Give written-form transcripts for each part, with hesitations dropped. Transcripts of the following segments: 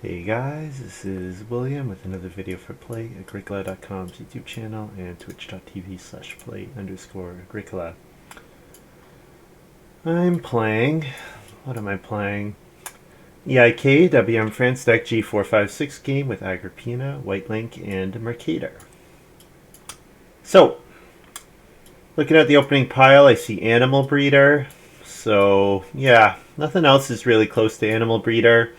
Hey guys, this is William with another video for PlayAgricola.com's YouTube channel and twitch.tv/play_Agricola. I'm playing, what am I playing? EIK WM France Deck G456 game with Agrippina, White Link, and Mercator. So, looking at the opening pile, I see Animal Breeder. So, yeah, nothing else is really close to Animal Breeder.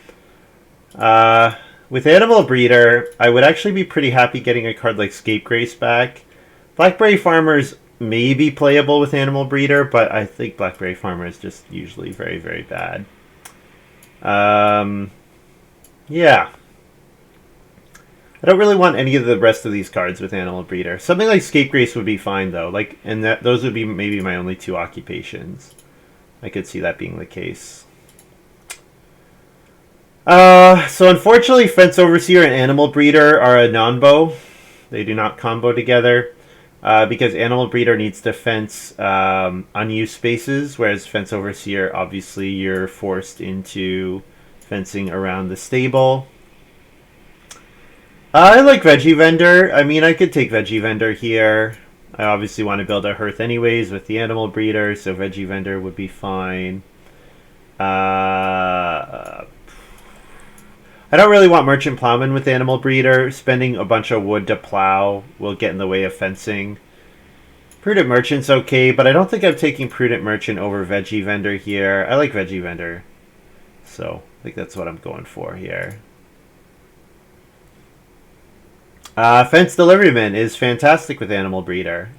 With Animal Breeder, I would actually be pretty happy getting a card like Scapegrace back. Blackberry Farmer's may be playable with Animal Breeder, but I think Blackberry Farmer is just usually very, very bad. Yeah. I don't really want any of the rest of these cards with Animal Breeder. Something like Scapegrace would be fine though. And those would be maybe my only two occupations. I could see that being the case. So unfortunately, Fence Overseer and Animal Breeder are a non-bow. They do not combo together because Animal Breeder needs to fence unused spaces, whereas Fence Overseer, obviously, you're forced into fencing around the stable. I like Veggie Vendor. I mean, I could take Veggie Vendor here. I obviously want to build a hearth anyways with the Animal Breeder, so Veggie Vendor would be fine. I don't really want Merchant Plowman with Animal Breeder. Spending a bunch of wood to plow will get in the way of fencing. Prudent Merchant's okay, but I don't think I'm taking Prudent Merchant over Veggie Vendor here. I like Veggie Vendor. So, I think that's what I'm going for here. Fence Deliveryman is fantastic with Animal Breeder.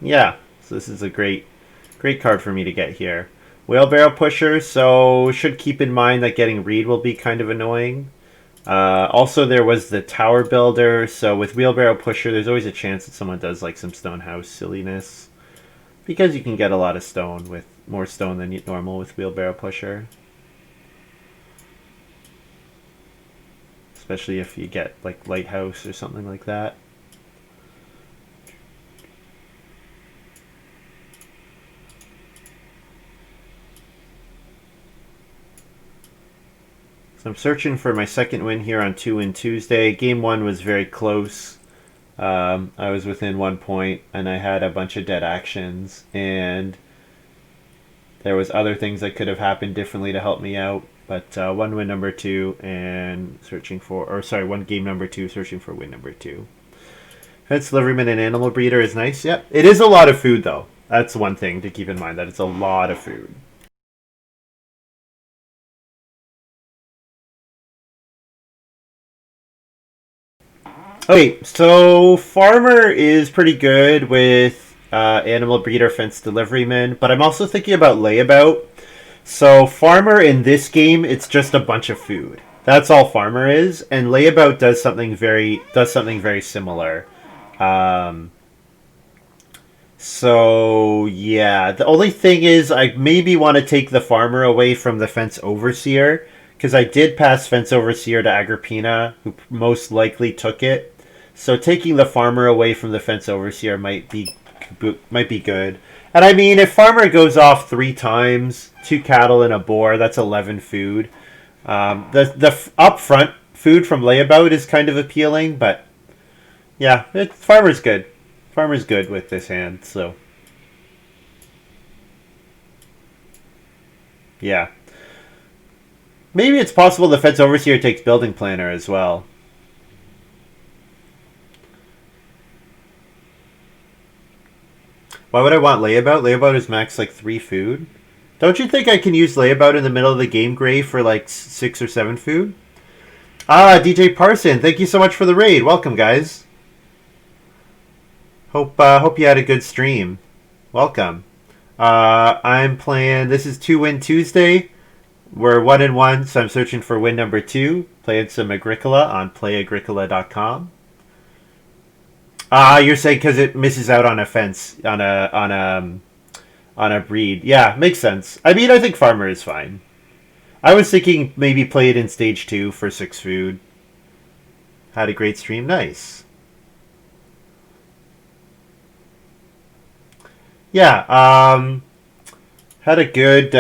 Yeah, so this is a great card for me to get here. Wheelbarrow Pusher, so should keep in mind that getting Reed will be kind of annoying. Also, there was the Tower Builder, so with Wheelbarrow Pusher, there's always a chance that someone does like some Stone House silliness. Because you can get a lot of stone with more stone than normal with Wheelbarrow Pusher. Especially if you get like Lighthouse or something like that. So I'm searching for my second win here on 2 Win Tuesday. Game 1 was very close. I was within 1 point, and I had a bunch of dead actions, and there was other things that could have happened differently to help me out. But 1 win number 2 and searching for, or sorry, 1 game number 2, searching for win number 2. Fence Deliveryman and Animal Breeder is nice. Yep, it is a lot of food though. That's one thing to keep in mind, that it's a lot of food. Okay, so Farmer is pretty good with Animal Breeder, Fence Deliveryman, but I'm also thinking about Layabout. So Farmer in this game, it's just a bunch of food. That's all Farmer is, and Layabout does something very similar. So yeah, the only thing is I maybe want to take the Farmer away from the Fence Overseer, because I did pass Fence Overseer to Agrippina, who most likely took it. So taking the Farmer away from the Fence Overseer might be good. And I mean, if Farmer goes off 3 times, 2 cattle and a boar, that's 11 food. The upfront food from Layabout is kind of appealing, but yeah, Farmer's good. Farmer's good with this hand, so yeah. Maybe it's possible the Fence Overseer takes Building Planner as well. Why would I want Layabout? Layabout is max like 3 food. Don't you think I can use Layabout in the middle of the game, Gray, for like 6 or 7 food? Ah, DJ Parson, thank you so much for the raid. Welcome, guys. Hope you had a good stream. Welcome. I'm playing. This is 2 Win Tuesday. We're 1-1, so I'm searching for win number 2. Playing some Agricola on PlayAgricola.com. You're saying because it misses out on a fence on a breed. Yeah, makes sense. I mean, I think Farmer is fine. I was thinking maybe play it in stage 2 for 6 food. Had a great stream. Nice. Yeah, had a good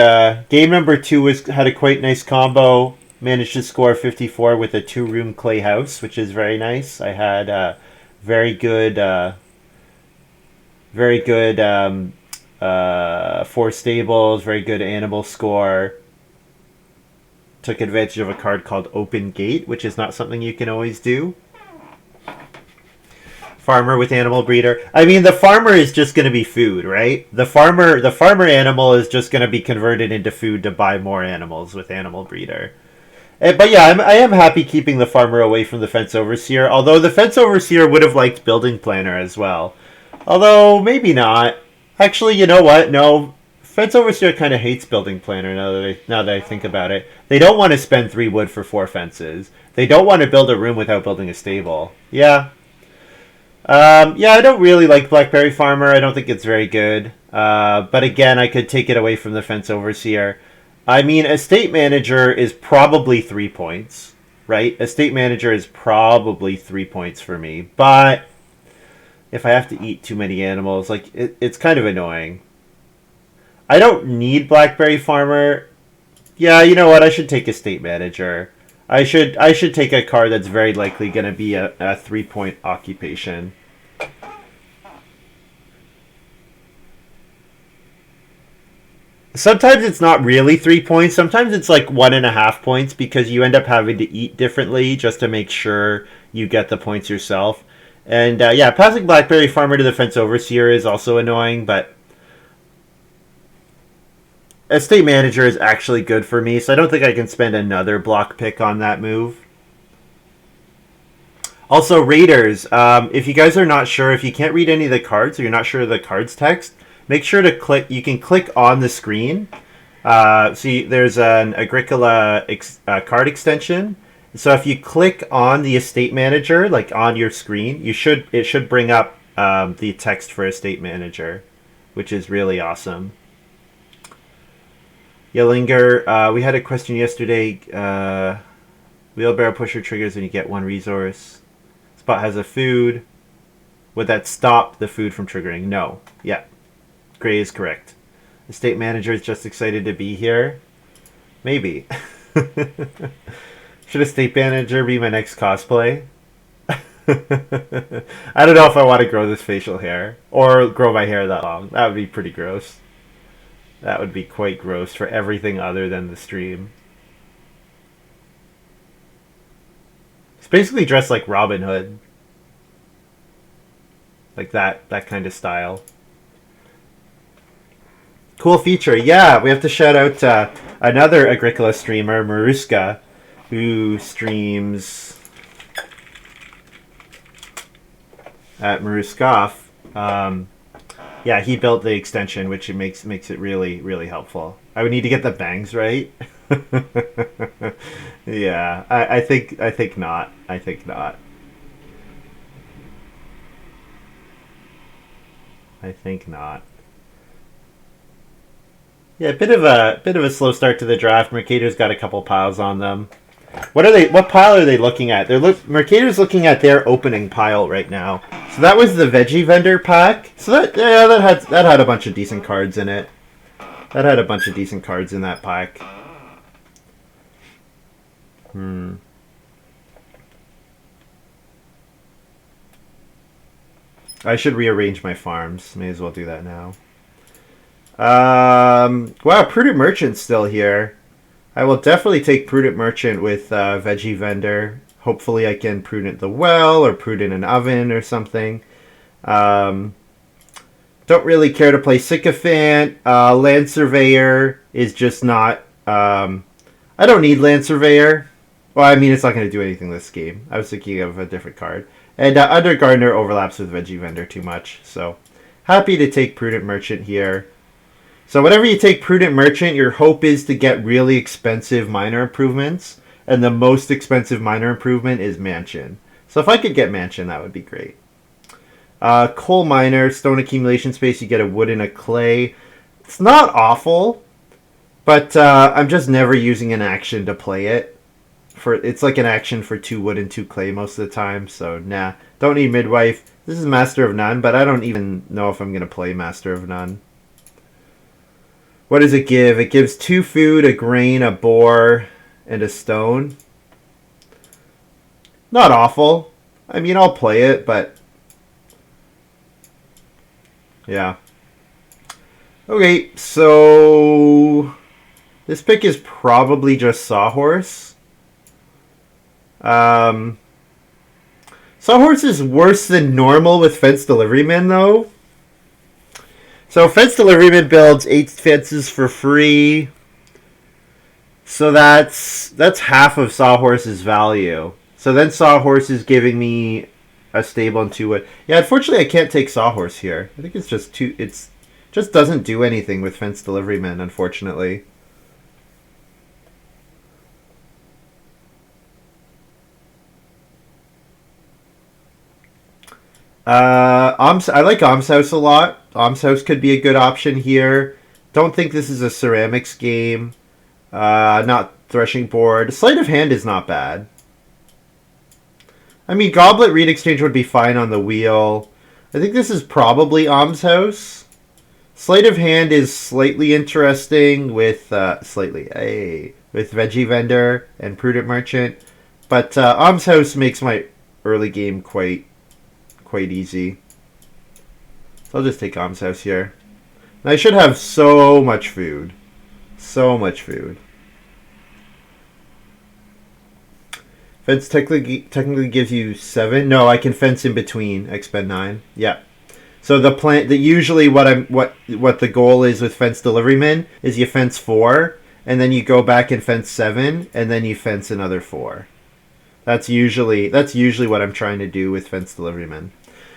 game number 2 had a quite nice combo. Managed to score 54 with a 2-room clay house, which is very nice. I had very good, very good 4 stables, very good animal score. Took advantage of a card called Open Gate, which is not something you can always do. Farmer with animal breeder. I mean, the farmer is just going to be food, right? The farmer animal is just going to be converted into food to buy more animals with animal breeder. But yeah, I am happy keeping the farmer away from the fence overseer. Although the fence overseer would have liked building planner as well. Although maybe not. Actually, you know what? No, fence overseer kind of hates building planner. Now that I think about it, they don't want to spend 3 wood for 4 fences. They don't want to build a room without building a stable. Yeah. Yeah, I don't really like Blackberry Farmer. I don't think it's very good. But again, I could take it away from the fence overseer. I mean, estate manager is probably 3 points, right? Estate manager is probably 3 points for me. But if I have to eat too many animals, like it's kind of annoying. I don't need Blackberry Farmer. Yeah, you know what? I should take estate manager. I should take a card that's very likely going to be a 3-point occupation. Sometimes it's not really 3 points. Sometimes it's like 1.5 points because you end up having to eat differently just to make sure you get the points yourself. And yeah, passing Blackberry Farmer to the fence overseer is also annoying, but estate manager is actually good for me, so I don't think I can spend another block pick on that move. Also, raiders, if you guys are not sure, if you can't read any of the cards or you're not sure of the cards text, make sure to click. You can click on the screen. See, there's an Agricola card extension. So if you click on the estate manager, like on your screen, it should bring up the text for estate manager, which is really awesome. Yellinger, we had a question yesterday. Wheelbarrow pusher triggers when you get 1 resource. Spot has a food. Would that stop the food from triggering? No. Yeah. Gray is correct. Estate manager is just excited to be here. Maybe. Should estate manager be my next cosplay? I don't know if I want to grow this facial hair. Or grow my hair that long. That would be pretty gross. That would be quite gross for everything other than the stream. It's basically dressed like Robin Hood. Like that kind of style. Cool feature. Yeah, we have to shout out another Agricola streamer, Maruska, who streams at Maruskoff. Yeah, he built the extension, which makes it really, really helpful. I would need to get the bangs right. Yeah, I think not. I think not. I think not. Yeah, a bit of a slow start to the draft. Mercator's got a couple piles on them. What pile are they looking at? Mercator's looking at their opening pile right now. So that was the veggie vendor pack. So that had a bunch of decent cards in it. That had a bunch of decent cards in that pack. I should rearrange my farms. May as well do that now. Wow, Prudent Merchant's still here. I will definitely take Prudent Merchant with Veggie Vendor. Hopefully I can Prudent the Well or Prudent an Oven or something. Don't really care to play Sycophant. Land Surveyor is just not... I don't need Land Surveyor. Well, I mean, it's not going to do anything this game. I was thinking of a different card. And Under Gardener overlaps with Veggie Vendor too much. So, happy to take Prudent Merchant here. So whenever you take Prudent Merchant, your hope is to get really expensive minor improvements. And the most expensive minor improvement is Mansion. So if I could get Mansion, that would be great. Coal Miner, Stone Accumulation Space, you get a wood and a clay. It's not awful, but I'm just never using an action to play it. It's like an action for 2 wood and 2 clay most of the time, so nah. Don't need Midwife. This is Master of None, but I don't even know if I'm going to play Master of None. What does it give? It gives 2 food, a grain, a boar, and a stone. Not awful. I mean, I'll play it, but yeah. Okay, so this pick is probably just Sawhorse. Sawhorse is worse than normal with Fence Deliveryman, though. So Fence Deliveryman builds 8 fences for free. So that's half of Sawhorse's value. So then Sawhorse is giving me a stable and 2 wood. Yeah, unfortunately I can't take Sawhorse here. I think it's just too... It's just doesn't do anything with Fence Deliveryman, unfortunately. I like Alms House a lot. Alms House could be a good option here. Don't think this is a ceramics game. Not Threshing Board. Sleight of Hand is not bad. I mean, Goblet Reed Exchange would be fine on the wheel. I think this is probably Alms House. Sleight of Hand is slightly interesting with with Veggie Vendor and Prudent Merchant, but Alms House makes my early game quite easy. So I'll just take Alms House here. And I should have so much food. So much food. Fence technically gives you 7. No, I can fence in between. Expend 9. Yeah. So the plan that usually what the goal is with Fence Deliveryman is you fence 4 and then you go back and fence 7 and then you fence another 4. That's usually what I'm trying to do with Fence Deliveryman.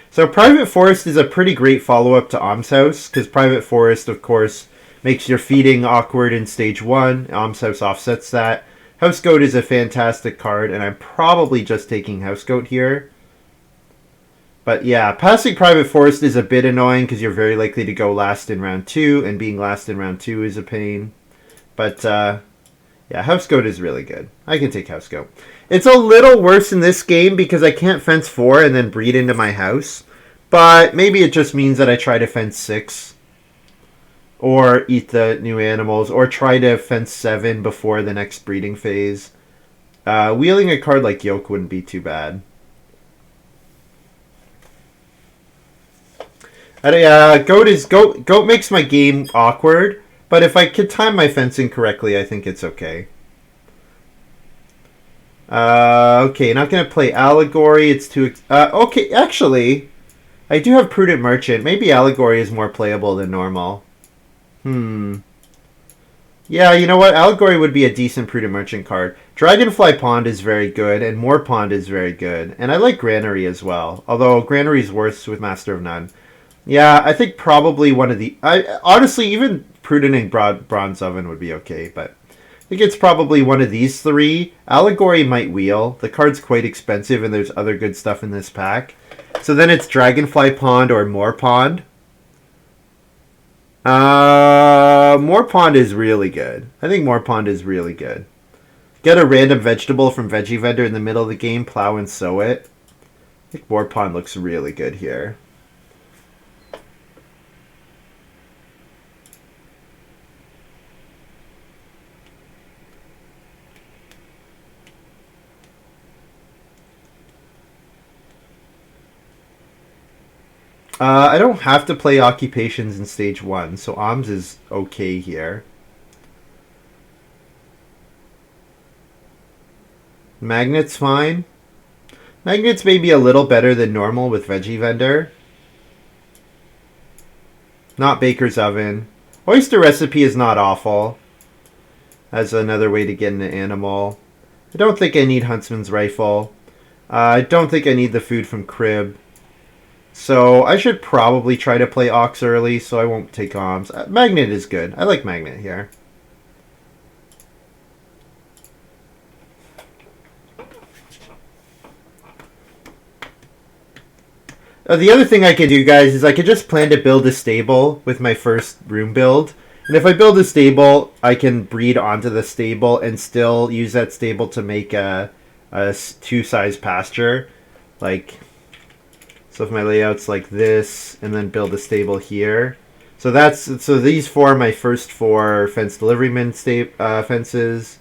So Private Forest is a pretty great follow-up to Alms House, because Private Forest, of course, makes your feeding awkward in Stage 1. Alms House offsets that. House Goat is a fantastic card, and I'm probably just taking House Goat here. But yeah, passing Private Forest is a bit annoying, because you're very likely to go last in round 2, and being last in round 2 is a pain. But yeah, House Goat is really good. I can take House Goat. It's a little worse in this game because I can't fence 4 and then breed into my house. But maybe it just means that I try to fence 6. Or eat the new animals. Or try to fence 7 before the next breeding phase. Wheeling a card like Yoke wouldn't be too bad. Goat makes my game awkward. But if I could time my fencing correctly, I think it's okay. Okay, not going to play Allegory. It's too... okay, actually, I do have Prudent Merchant. Maybe Allegory is more playable than normal. Yeah, you know what? Allegory would be a decent Prudent Merchant card. Dragonfly Pond is very good, and Moor Pond is very good. And I like Granary as well, although Granary's worse with Master of None. Yeah, I think probably one of the... honestly, even Prudent and Bronze Oven would be okay, but... I think it's probably one of these 3. Allegory might wheel. The card's quite expensive, and there's other good stuff in this pack. So then it's Dragonfly Pond or Moor Pond. Moor Pond is really good. I think Moor Pond is really good. Get a random vegetable from Veggie Vendor in the middle of the game, plow and sow it. I think Moor Pond looks really good here. I don't have to play Occupations in Stage 1, so Alms is okay here. Magnet's fine. Magnet's maybe a little better than normal with Veggie Vendor. Not Baker's Oven. Oyster Recipe is not awful. As another way to get an animal. I don't think I need Huntsman's Rifle. I don't think I need the food from Crib. So I should probably try to play Ox early, so I won't take Alms. Magnet is good. I like Magnet here. The other thing I can do, guys, is I could just plan to build a stable with my first room build. And if I build a stable, I can breed onto the stable and still use that stable to make a 2-size pasture. Like... So if my layout's like this, and then build a stable here. So these 4 are my first 4 Fence Deliveryman fences.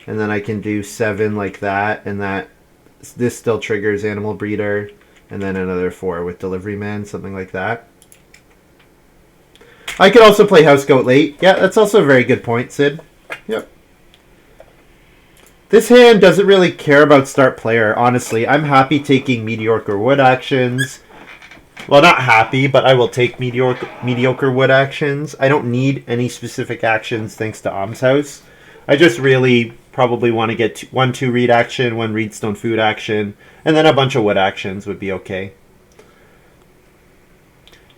and then I can do 7 like that, and this still triggers Animal Breeder, and then another 4 with Delivery Man, something like that. I could also play House Goat late. Yeah, that's also a very good point, Sid. Yep. This hand doesn't really care about start player, honestly. I'm happy taking mediocre wood actions. Well, not happy, but I will take mediocre wood actions. I don't need any specific actions thanks to Alms House. I just really probably want to get 1-2 read action, 1 read stone food action, and then a bunch of wood actions would be okay.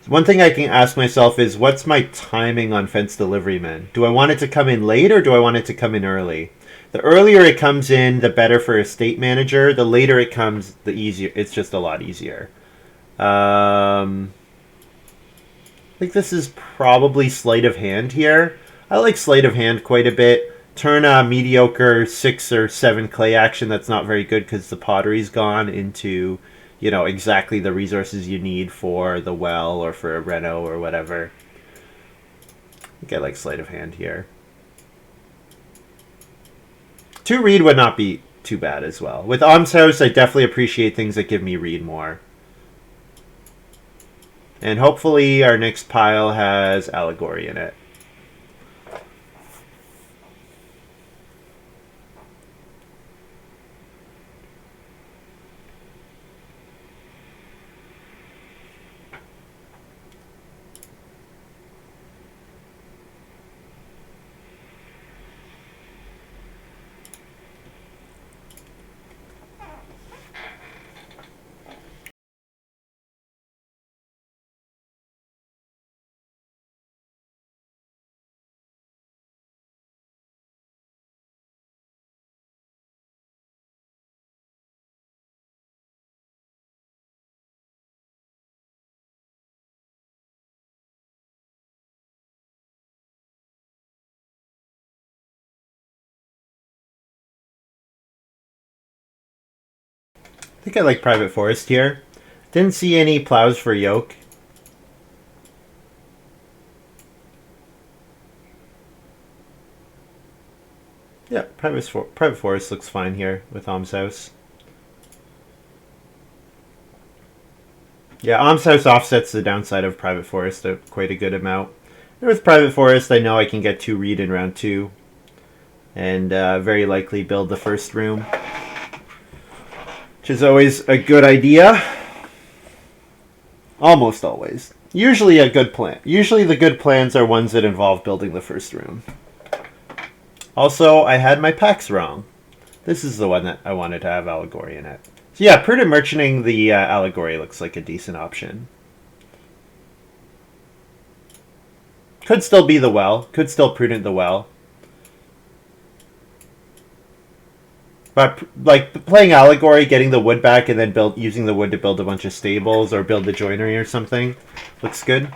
One thing I can ask myself is, what's my timing on Fence Deliveryman? Do I want it to come in late or do I want it to come in early? The earlier it comes in, the better for Estate Manager. The later it comes, the easier. It's just a lot easier. I think this is probably Sleight of Hand here. I like Sleight of Hand quite a bit. Turn a mediocre 6 or 7 clay action that's not very good because the pottery's gone into, you know, exactly the resources you need for the well or for a reno or whatever. I think I like Sleight of Hand here. 2 read would not be too bad as well. With Alms House, I definitely appreciate things that give me read more. And hopefully our next pile has Allegory in it. I think I like Private Forest here. Didn't see any plows for yoke. Yeah, Private Forest looks fine here with Alms House. Yeah, Alms House offsets the downside of Private Forest quite a good amount. And with Private Forest, I know I can get 2 read in round 2. And very likely build the first room. Which is always a good idea. Almost always. Usually a good plan. Usually the good plans are ones that involve building the first room. Also, I had my packs wrong. This is the one that I wanted to have Allegory in it. So yeah, Prudent Merchanting the Allegory looks like a decent option. Could still be the well. Could still Prudent the well. But like playing Allegory, getting the wood back, and then using the wood to build a bunch of stables or build the joinery or something looks good.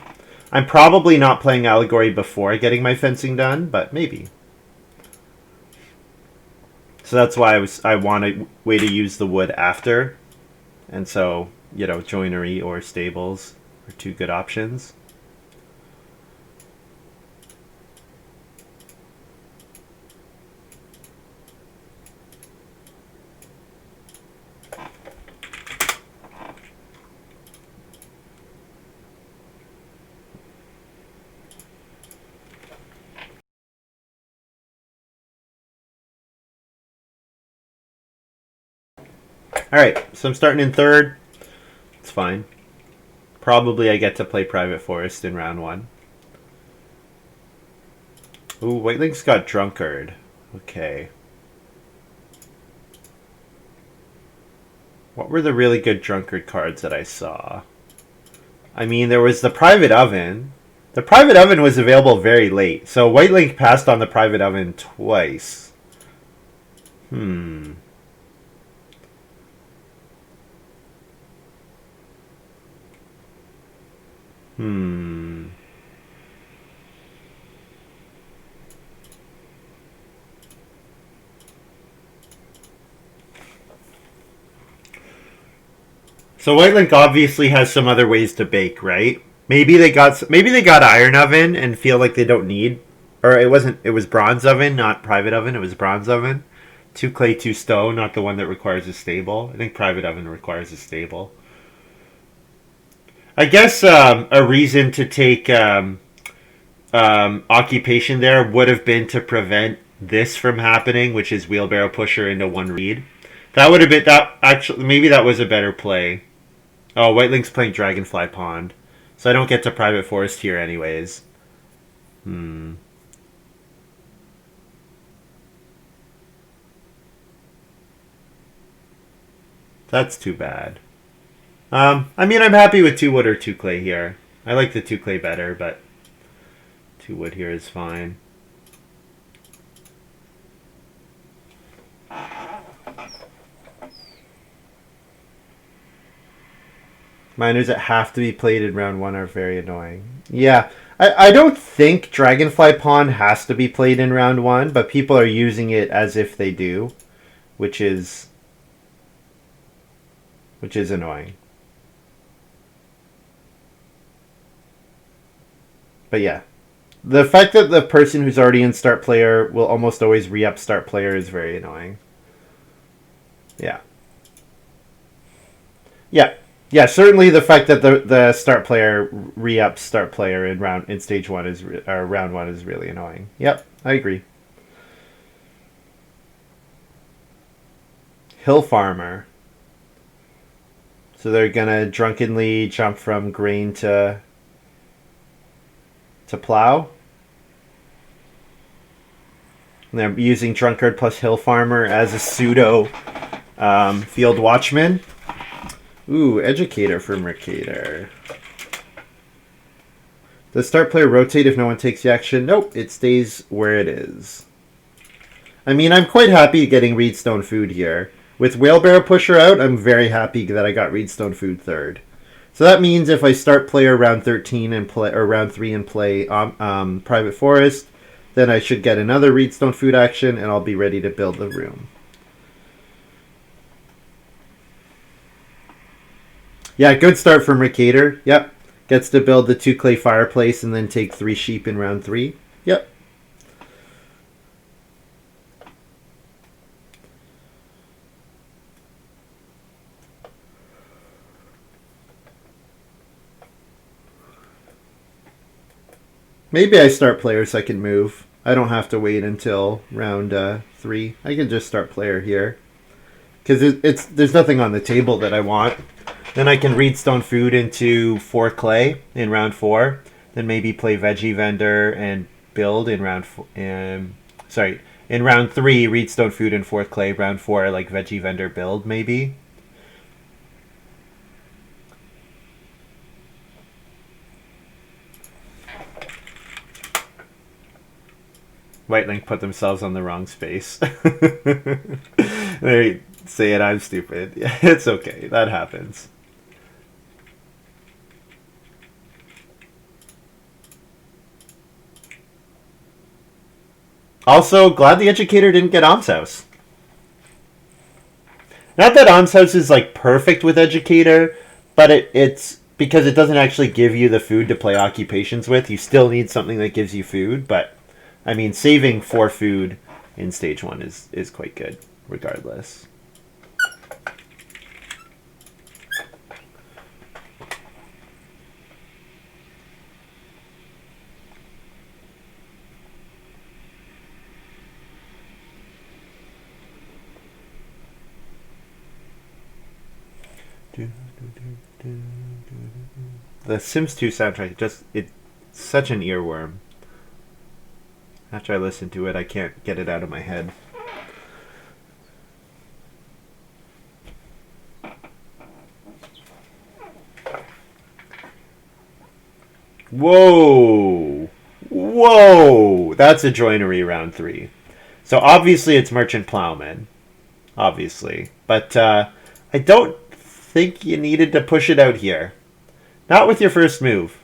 I'm probably not playing Allegory before getting my fencing done, but maybe. So that's why I want a way to use the wood after, and so, you know, joinery or stables are 2 good options. Alright, so I'm starting in 3rd. It's fine. Probably I get to play Private Forest in round 1. Ooh, Whiteling's got Drunkard. Okay. What were the really good Drunkard cards that I saw? I mean, there was the Private Oven. The Private Oven was available very late, so Whitelink passed on the Private Oven twice. Hmm. So Whitelink obviously has some other ways to bake, right? Maybe they got Iron Oven and feel like they don't need, or it was Bronze Oven, not Private Oven. It was Bronze Oven. 2 clay, 2 stone, not the one that requires a stable. I think Private Oven requires a stable. I guess a reason to take occupation there would have been to prevent this from happening, which is Wheelbarrow Pusher into 1 reed. That would have been that. Actually, maybe that was a better play. Oh, White Link's playing Dragonfly Pond, so I don't get to Private Forest here anyways. That's too bad. I mean, I'm happy with 2 wood or 2 clay here. I like the 2 clay better, but 2 wood here is fine. Miners that have to be played in round 1 are very annoying. Yeah, I don't think Dragonfly Pond has to be played in round 1, but people are using it as if they do, which is annoying. But yeah, the fact that the person who's already in start player will almost always re-up start player is very annoying. Yeah. Yeah, certainly the fact that the start player re-ups start player in stage 1 is or round 1 is really annoying. Yep, I agree. Hill Farmer. So they're gonna drunkenly jump from grain to plow. And they're using Drunkard plus Hill Farmer as a pseudo field watchman. Ooh, Educator for Mercator. Does start player rotate if no one takes the action? Nope, it stays where it is. I mean, I'm quite happy getting Reedstone Food here. With Wheelbarrow Pusher out, I'm very happy that I got Reedstone Food third. So that means if I start player round 13 and play or round 3 and play Private Forest, then I should get another Reedstone Food action and I'll be ready to build the room. Yeah, good start for Mercator. Yep. Gets to build the 2 clay fireplace and then take 3 sheep in round 3. Yep. Maybe I start player second move. I don't have to wait until round 3. I can just start player here. Because there's nothing on the table that I want. Then I can Reedstone Food into 4 clay in round 4. Then maybe play Veggie Vendor and build in round in round 3, Reedstone Food and 4 clay. Round 4, like Veggie Vendor build maybe. White Link put themselves on the wrong space. They say it, I'm stupid. Yeah, it's okay. That happens. Also, glad the Educator didn't get Alms House. Not that Alms House is like perfect with Educator, but it's because it doesn't actually give you the food to play occupations with. You still need something that gives you food, but I mean, saving 4 food in stage 1 is quite good, regardless. The Sims 2 soundtrack, it's such an earworm. After I listen to it, I can't get it out of my head. Whoa! Whoa! That's a joinery round 3. So obviously it's Merchant Plowman. Obviously. But I don't think you needed to push it out here. Not with your first move.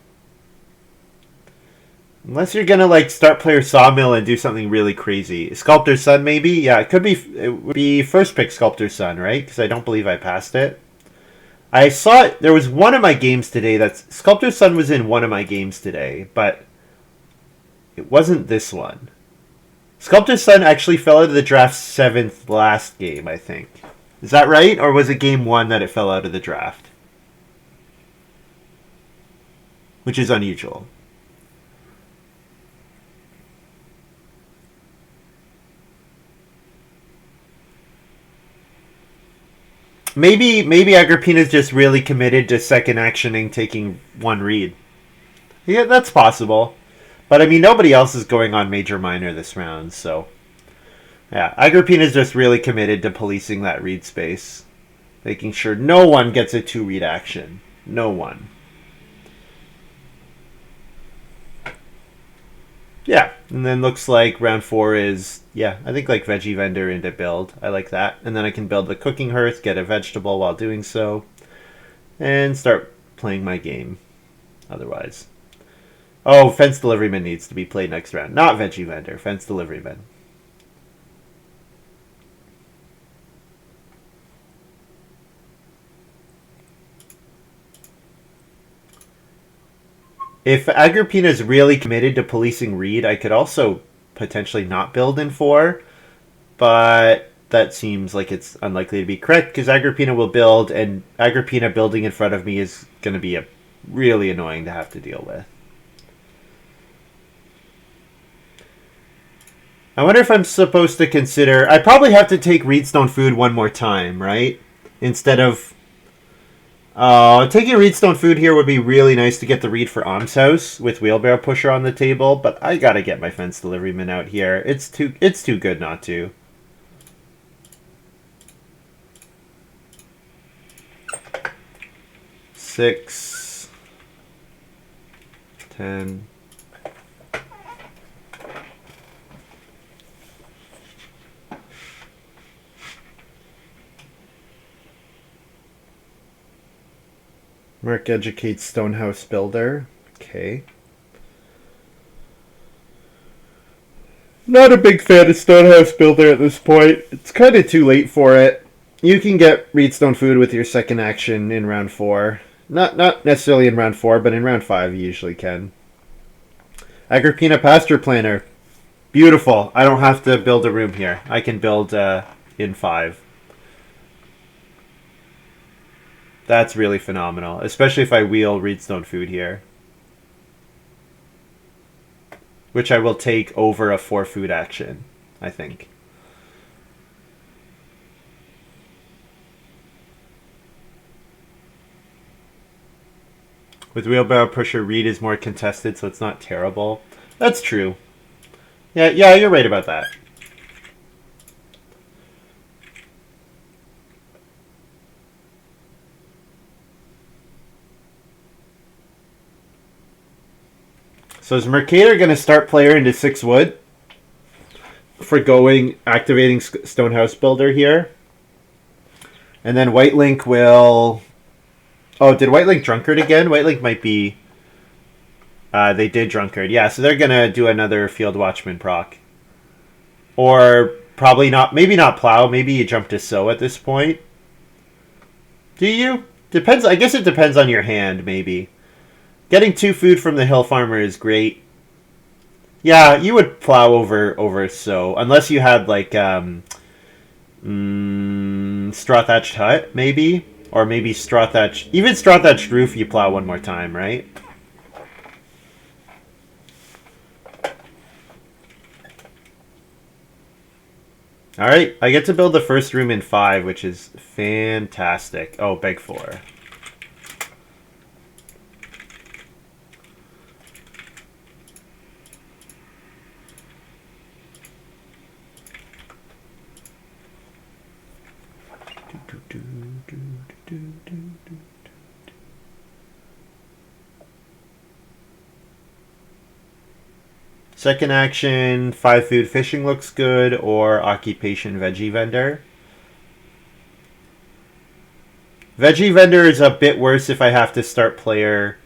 Unless you're gonna like start player Sawmill and do something really crazy. Sculptor's Son maybe? Yeah, it would be first pick Sculptor's Son, right? Because I don't believe I passed it. I saw it, there was one of my games today Sculptor's Son was in one of my games today, but it wasn't this one. Sculptor's Son actually fell out of the draft 7th last game, I think. Is that right? Or was it game 1 that it fell out of the draft? Which is unusual. Maybe Agrippina's just really committed to second actioning taking one read. Yeah, that's possible. But I mean, nobody else is going on major minor this round, so yeah, Agrippina's just really committed to policing that read space, making sure no one gets a 2-read action. No one. Yeah, and then looks like round 4 is, yeah, I think like Veggie Vendor into build. I like that. And then I can build the Cooking Hearth, get a vegetable while doing so, and start playing my game otherwise. Oh, Fence Deliveryman needs to be played next round. Not Veggie Vendor, Fence Deliveryman. If Agrippina is really committed to policing Reed, I could also potentially not build in 4, but that seems like it's unlikely to be correct because Agrippina will build, and Agrippina building in front of me is going to be really annoying to have to deal with. I wonder if I'm supposed to consider... I probably have to take Reedstone Food one more time, right? Instead of... taking Reedstone Food here would be really nice to get the read for Alms House with Wheelbarrow Pusher on the table, but I gotta get my Fence Deliveryman out here. It's too good not to. Six, 10. Mark educates Stonehouse Builder. Okay. Not a big fan of Stonehouse Builder at this point. It's kind of too late for it. You can get Reedstone Food with your second action in round 4. Not necessarily in round 4, but in round 5 you usually can. Agrippina Pasture Planner. Beautiful. I don't have to build a room here. I can build in 5. That's really phenomenal, especially if I wheel Reedstone Food here. Which I will take over a 4 food action, I think. With Wheelbarrow Pusher, Reed is more contested, so it's not terrible. That's true. Yeah, you're right about that. So is Mercator going to start player into 6 wood for activating Stonehouse Builder here? And then White Link will... Oh, did White Link Drunkard again? White Link might be... they did Drunkard. Yeah, so they're going to do another Field Watchman proc. Or probably not... Maybe not Plow. Maybe you jump to Sow at this point. Do you? Depends. I guess it depends on your hand, maybe. Getting 2 food from the Hill Farmer is great. Yeah, you would Plow over Sow. Unless you had, like, Straw Thatched Hut, maybe? Or maybe Straw Thatched... Even Straw Thatched Roof you Plow one more time, right? Alright, I get to build the first room in 5, which is fantastic. Oh, Beg 4. Second action, 5 food fishing looks good, or occupation veggie vendor. Veggie vendor is a bit worse if I have to start player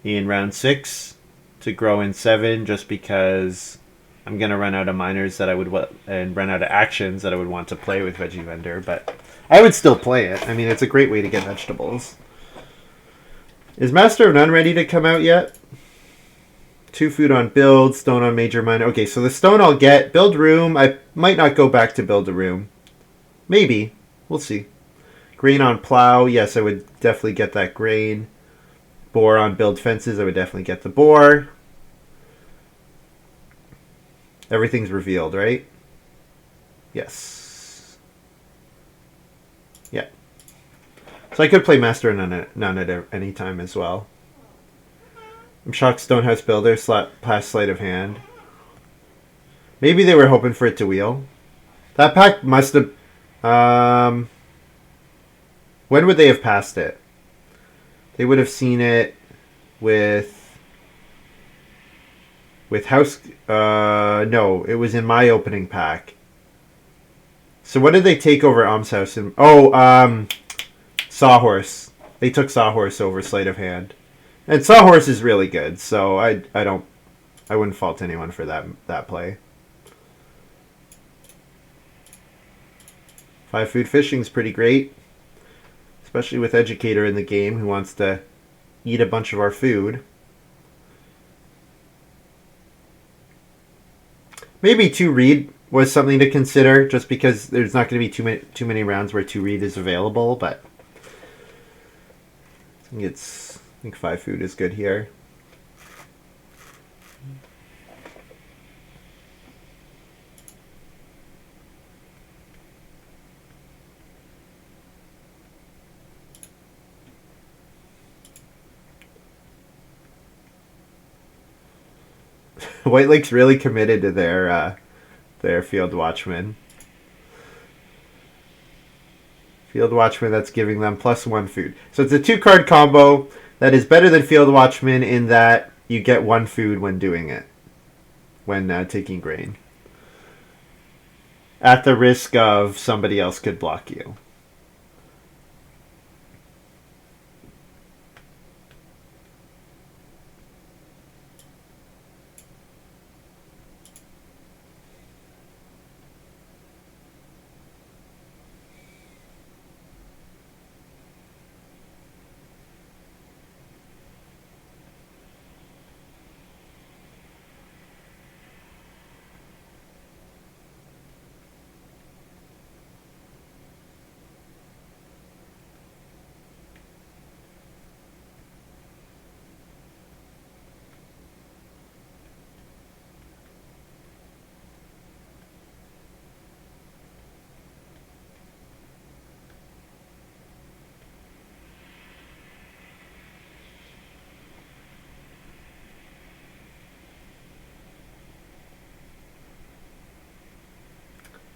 in round 6 to grow in 7, just because I'm going to run out of miners that I would and run out of actions that I would want to play with veggie vendor, but I would still play it. I mean, it's a great way to get vegetables. Is Master of None ready to come out yet? 2 food on build, stone on major mine. Okay, so the stone I'll get. Build room. I might not go back to build a room. Maybe. We'll see. Grain on plow. Yes, I would definitely get that grain. Boar on build fences. I would definitely get the boar. Everything's revealed, right? Yes. Yeah. So I could play Master none at any time as well. I'm shocked Stonehouse Builder past sleight of hand. Maybe they were hoping for it to wheel. That pack must have... when would they have passed it? They would have seen it with House... no, it was in my opening pack. So what did they take over Almshouse? Sawhorse. They took Sawhorse over Sleight of Hand. And Sawhorse is really good, so I wouldn't fault anyone for that play. 5 food fishing's pretty great. Especially with Educator in the game who wants to eat a bunch of our food. Maybe 2 read was something to consider, just because there's not going to be too many rounds where 2 read is available, but I think 5 food is good here. White Lake's really committed to their Field Watchman. Field Watchman, that's giving them +1 food. So it's a 2-card combo that is better than Field Watchman in that you get 1 food when doing it. When taking grain. At the risk of somebody else could block you.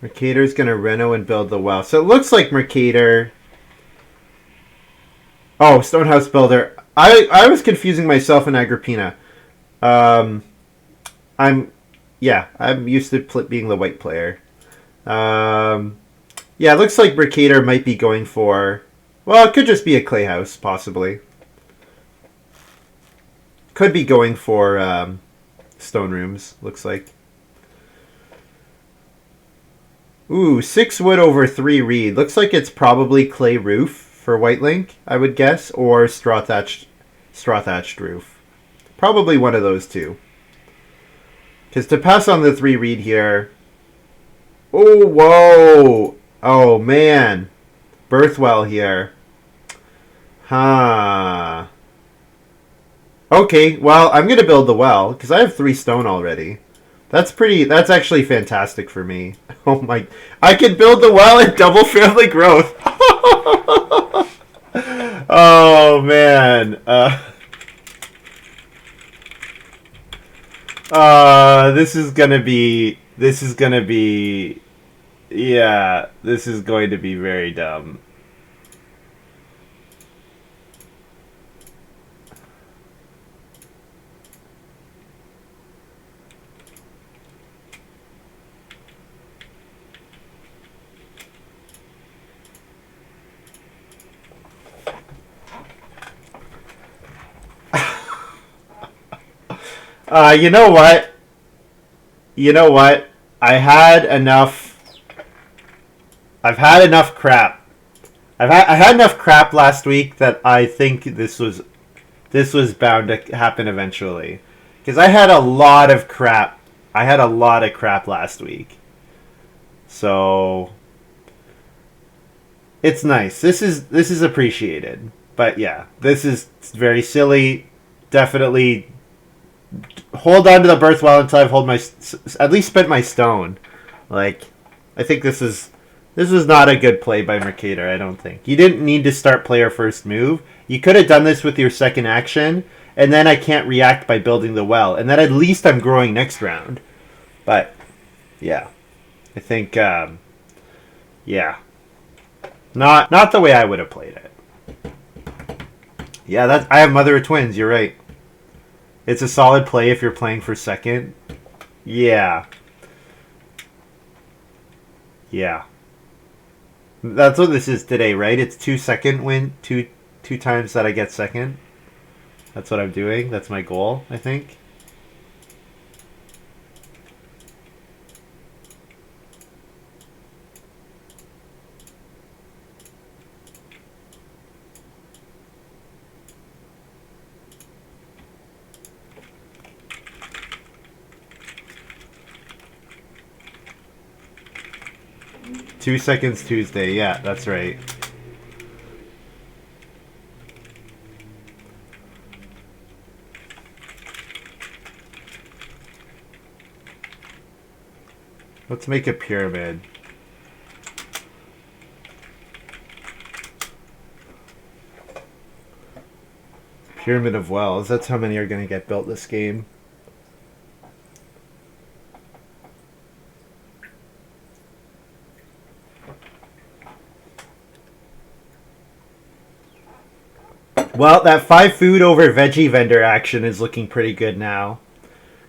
Mercator's going to reno and build the well. So it looks like Mercator... Oh, Stonehouse Builder. I was confusing myself and Agrippina. I'm used to being the white player. Yeah, it looks like Mercator might be going for... Well, it could just be a Clay House, possibly. Could be going for Stone Rooms, looks like. Ooh, 6 wood over 3 reed. Looks like it's probably clay roof for White Link, I would guess, or straw thatched roof. Probably one of those two. Because to pass on the 3 reed here... Oh, whoa! Oh, man. Birthwell here. Huh. Okay, well, I'm going to build the well, because I have 3 stone already. That's actually fantastic for me. Oh my, I can build the well in double family growth. Oh man. This is going to be, yeah, this is going to be very dumb. You know what? I've had enough crap. I had enough crap last week that I think this was bound to happen eventually. Because I had a lot of crap. I had a lot of crap last week. So it's nice. This is appreciated. But yeah, this is very silly. Definitely hold on to the Birthwell until I've at least spent my stone. Like, I think this was not a good play by Mercator, I don't think. You didn't need to start player first move. You could have done this with your second action, and then I can't react by building the well. And then at least I'm growing next round. But, yeah. I think, yeah. Not the way I would have played it. Yeah, I have Mother of Twins, you're right. It's a solid play if you're playing for second. Yeah. Yeah. That's what this is today, right? It's 2 second win, two times that I get second. That's what I'm doing. That's my goal, I think. Two seconds Tuesday, yeah, that's right. Let's make a pyramid. Pyramid of Wells, that's how many are going to get built this game. Well, that 5 food over veggie vendor action is looking pretty good now.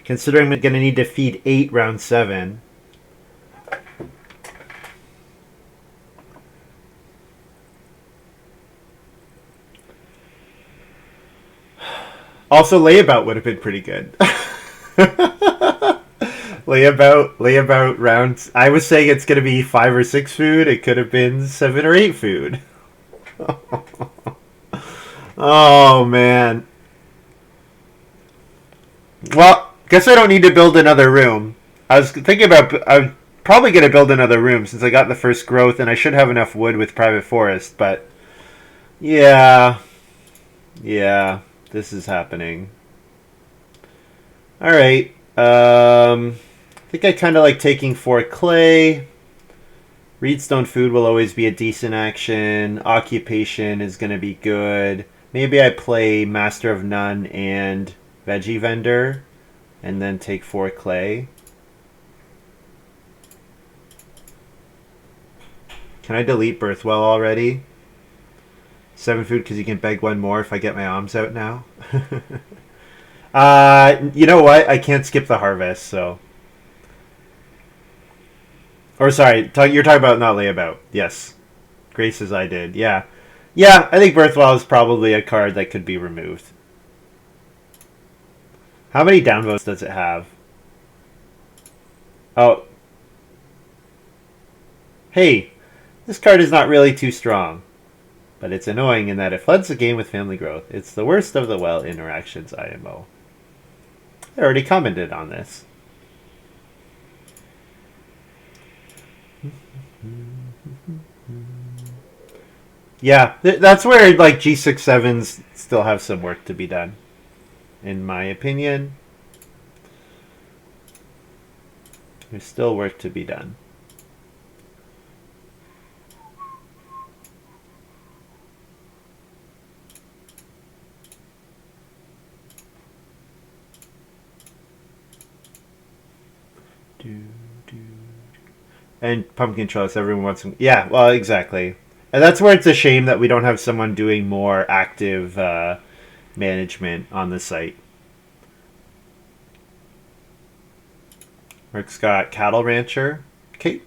Considering I'm going to need to feed 8 round 7. Also, layabout would have been pretty good. layabout rounds. I was saying it's going to be 5 or 6 food. It could have been 7 or 8 food. Oh, man. Well, guess I don't need to build another room. I was thinking about... I'm probably going to build another room since I got the first growth, and I should have enough wood with Private Forest, but... Yeah. Yeah, this is happening. Alright. I think I kind of like taking 4 clay. Reedstone food will always be a decent action. Occupation is going to be good. Maybe I play Master of None and Veggie Vendor and then take 4 clay. Can I delete Birthwell already? 7 food because you can beg 1 more if I get my alms out now. You know what? I can't skip the harvest, so... Or sorry, you're talking about not layabout. Yes. Graces I did, yeah. Yeah, I think Birthwell is probably a card that could be removed. How many downvotes does it have? Oh. Hey, this card is not really too strong. But it's annoying in that it floods the game with family growth. It's the worst of the well interactions IMO. I already commented on this. Yeah, that's where like G6-7s still have some work to be done, in my opinion. There's still work to be done. And Pumpkin Trellis, everyone wants some. Yeah, well, exactly. And that's where it's a shame that we don't have someone doing more active management on the site. Rick's got Cattle Rancher. Okay.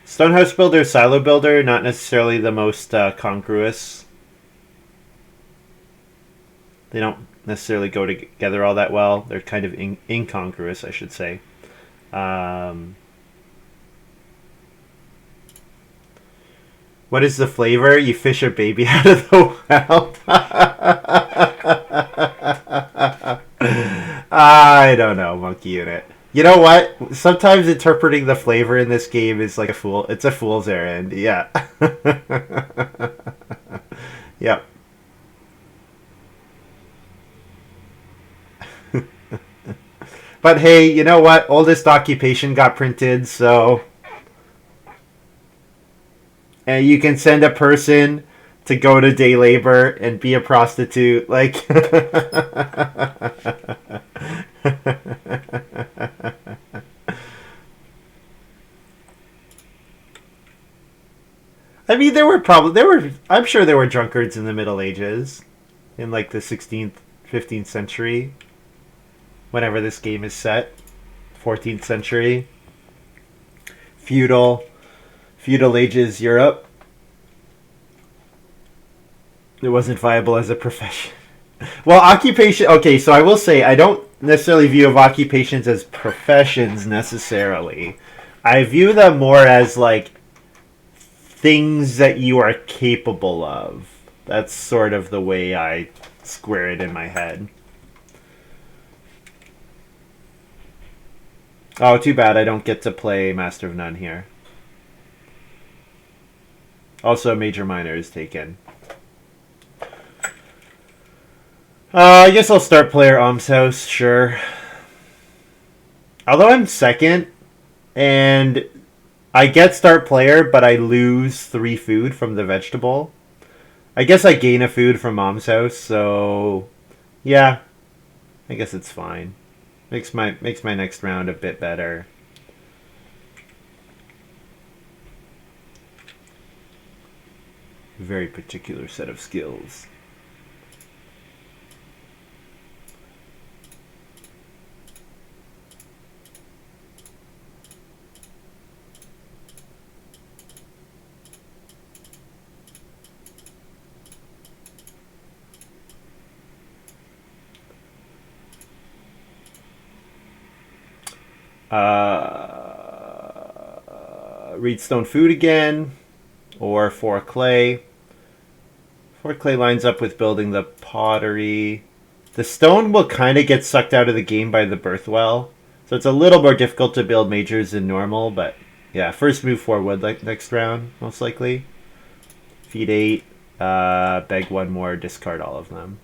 Stonehouse Builder, Silo Builder, not necessarily the most congruous. They don't necessarily go together all that well. They're kind of incongruous, I should say. What is the flavor? You fish a baby out of the well. I don't know, Monkey Unit. You know what? Sometimes interpreting the flavor in this game is like a fool. It's a fool's errand. Yeah. Yep. But hey, you know what? Oldest occupation got printed, so and you can send a person to go to day labor and be a prostitute. Like, I mean, I'm sure there were drunkards in the Middle Ages, in like the 16th, 15th century, whenever this game is set, 14th century, feudal ages Europe. It wasn't viable as a profession. Well, occupation. Okay, so I will say I don't necessarily view of occupations as professions necessarily. I view them more as like things that you are capable of. That's sort of the way I square it in my head. Oh, too bad I don't get to play Master of None here. Also, Major Minor is taken. I guess I'll start player Almshouse, sure. Although I'm second, and I get start player, but I lose 3 food from the vegetable. I guess I gain a food from Almshouse, so yeah, I guess it's fine. Makes my next round a bit better. Very particular set of skills. Reedstone food again, or 4 clay. 4 clay lines up with building the pottery. The stone will kind of get sucked out of the game by the birth well, so it's a little more difficult to build majors than normal, but yeah, first move 4 wood like next round, most likely. Feed 8, beg 1 more, discard all of them.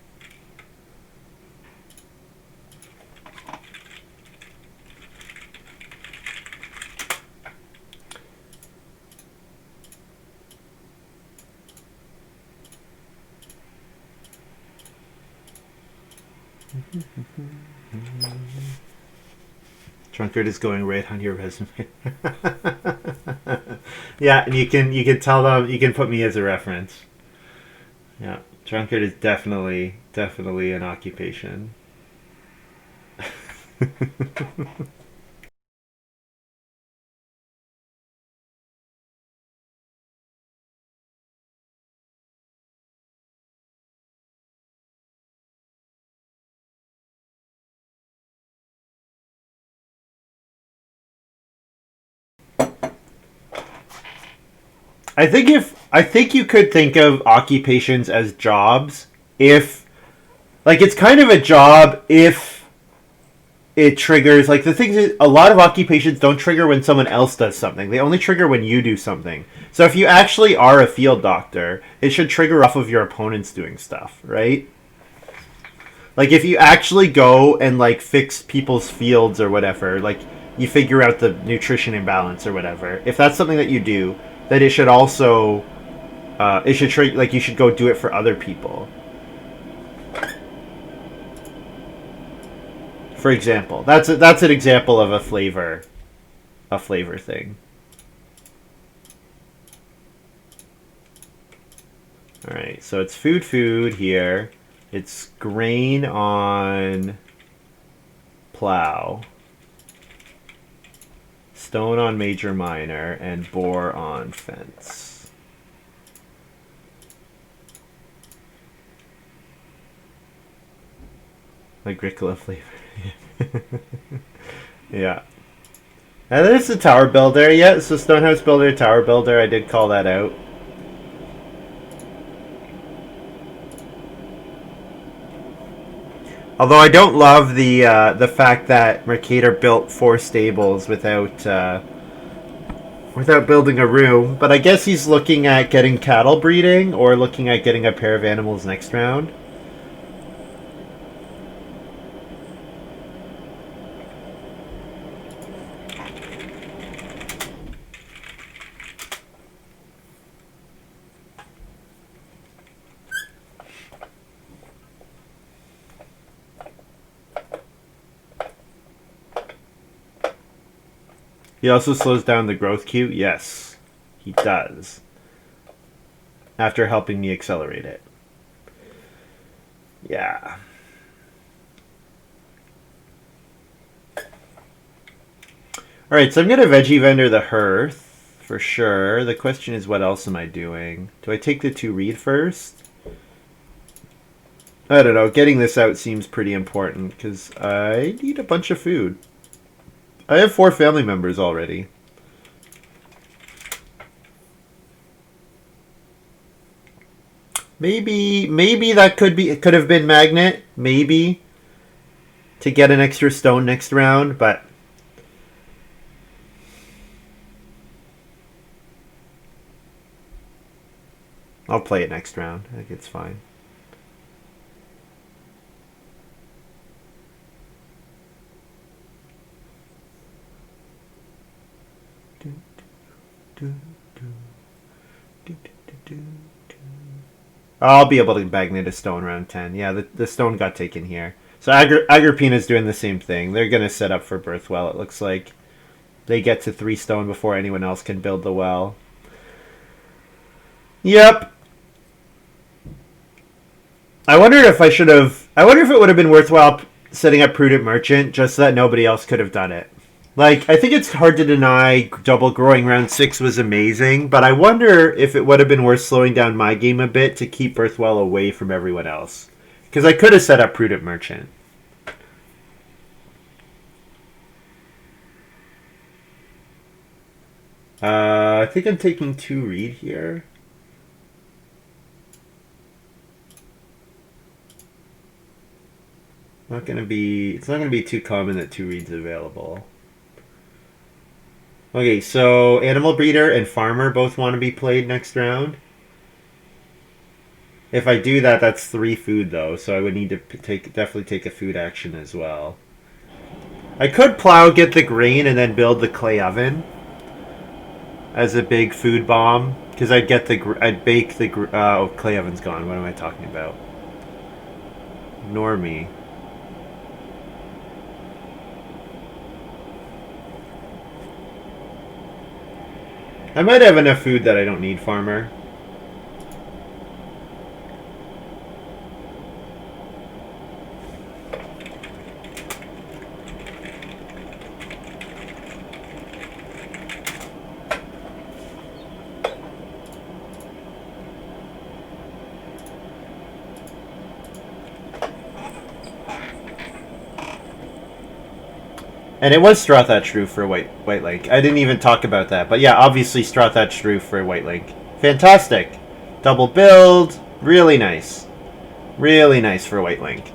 Drunkard is going right on your resume. Yeah, and you can tell them, you can put me as a reference. Yeah, drunkard is definitely an occupation. I think you could think of occupations as jobs if, like, it's kind of a job if it triggers, like, the thing is, a lot of occupations don't trigger when someone else does something. They only trigger when you do something. So if you actually are a field doctor, it should trigger off of your opponents doing stuff, right? Like, if you actually go and, like, fix people's fields or whatever, like, you figure out the nutrition imbalance or whatever, if that's something that you do, then it should also, it should like, you should go do it for other people. For example, that's an example of a flavor thing. All right, so it's food here. It's grain on plow, stone on major minor, and boar on fence. Agricola flavor. Yeah. And there's the tower builder. Yeah, so Stonehouse builder, tower builder. I did call that out. Although I don't love the fact that Mercator built 4 stables without building a room. But I guess he's looking at getting cattle breeding or looking at getting a pair of animals next round. He also slows down the growth queue. Yes, he does. After helping me accelerate it. Yeah. Alright, so I'm going to veggie vendor the hearth for sure. The question is, what else am I doing? Do I take the 2 reed first? I don't know. Getting this out seems pretty important because I need a bunch of food. I have 4 family members already. Maybe that could have been magnet, maybe, to get an extra stone next round, but I'll play it next round. I think it's fine. I'll be able to magnet a stone round 10. Yeah, the stone got taken here. So Agrippina's doing the same thing. They're going to set up for Birthwell, it looks like. They get to 3 stone before anyone else can build the well. Yep. I wonder if it would have been worthwhile setting up Prudent Merchant just so that nobody else could have done it. Like, I think it's hard to deny double growing round 6 was amazing, but I wonder if it would have been worth slowing down my game a bit to keep Birthwell away from everyone else. Because I could have set up Prudent Merchant. I think I'm taking 2 reed here. It's not gonna be too common that 2 reeds available. Okay, so Animal Breeder and Farmer both want to be played next round. If I do that, that's 3 food though, so I would need to definitely take a food action as well. I could plow, get the grain, and then build the clay oven as a big food bomb, because I'd bake the clay oven's gone. What am I talking about? Ignore me. I might have enough food that I don't need, Farmer. And it was Straw Thatch Roof for White Lake. I didn't even talk about that. But yeah, obviously Straw Thatch Roof for White Lake. Fantastic. Double build. Really nice. Really nice for White Link.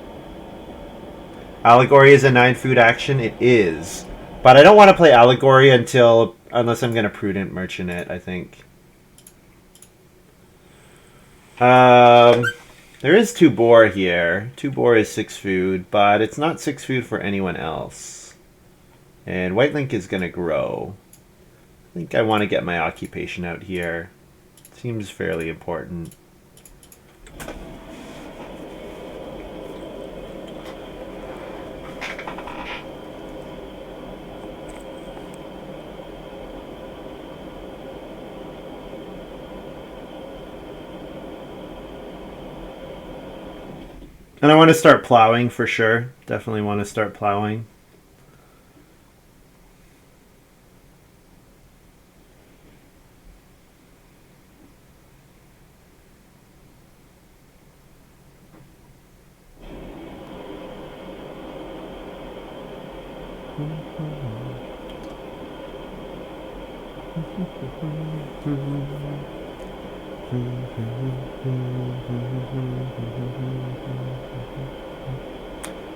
Allegory is a 9 food action. It is. But I don't want to play Allegory unless I'm going to Prudent Merchant it, I think. There is 2 boar here. 2 boar is 6 food, but it's not 6 food for anyone else. And White Link is going to grow. I think I want to get my occupation out here. Seems fairly important. And I want to start plowing for sure. Definitely want to start plowing.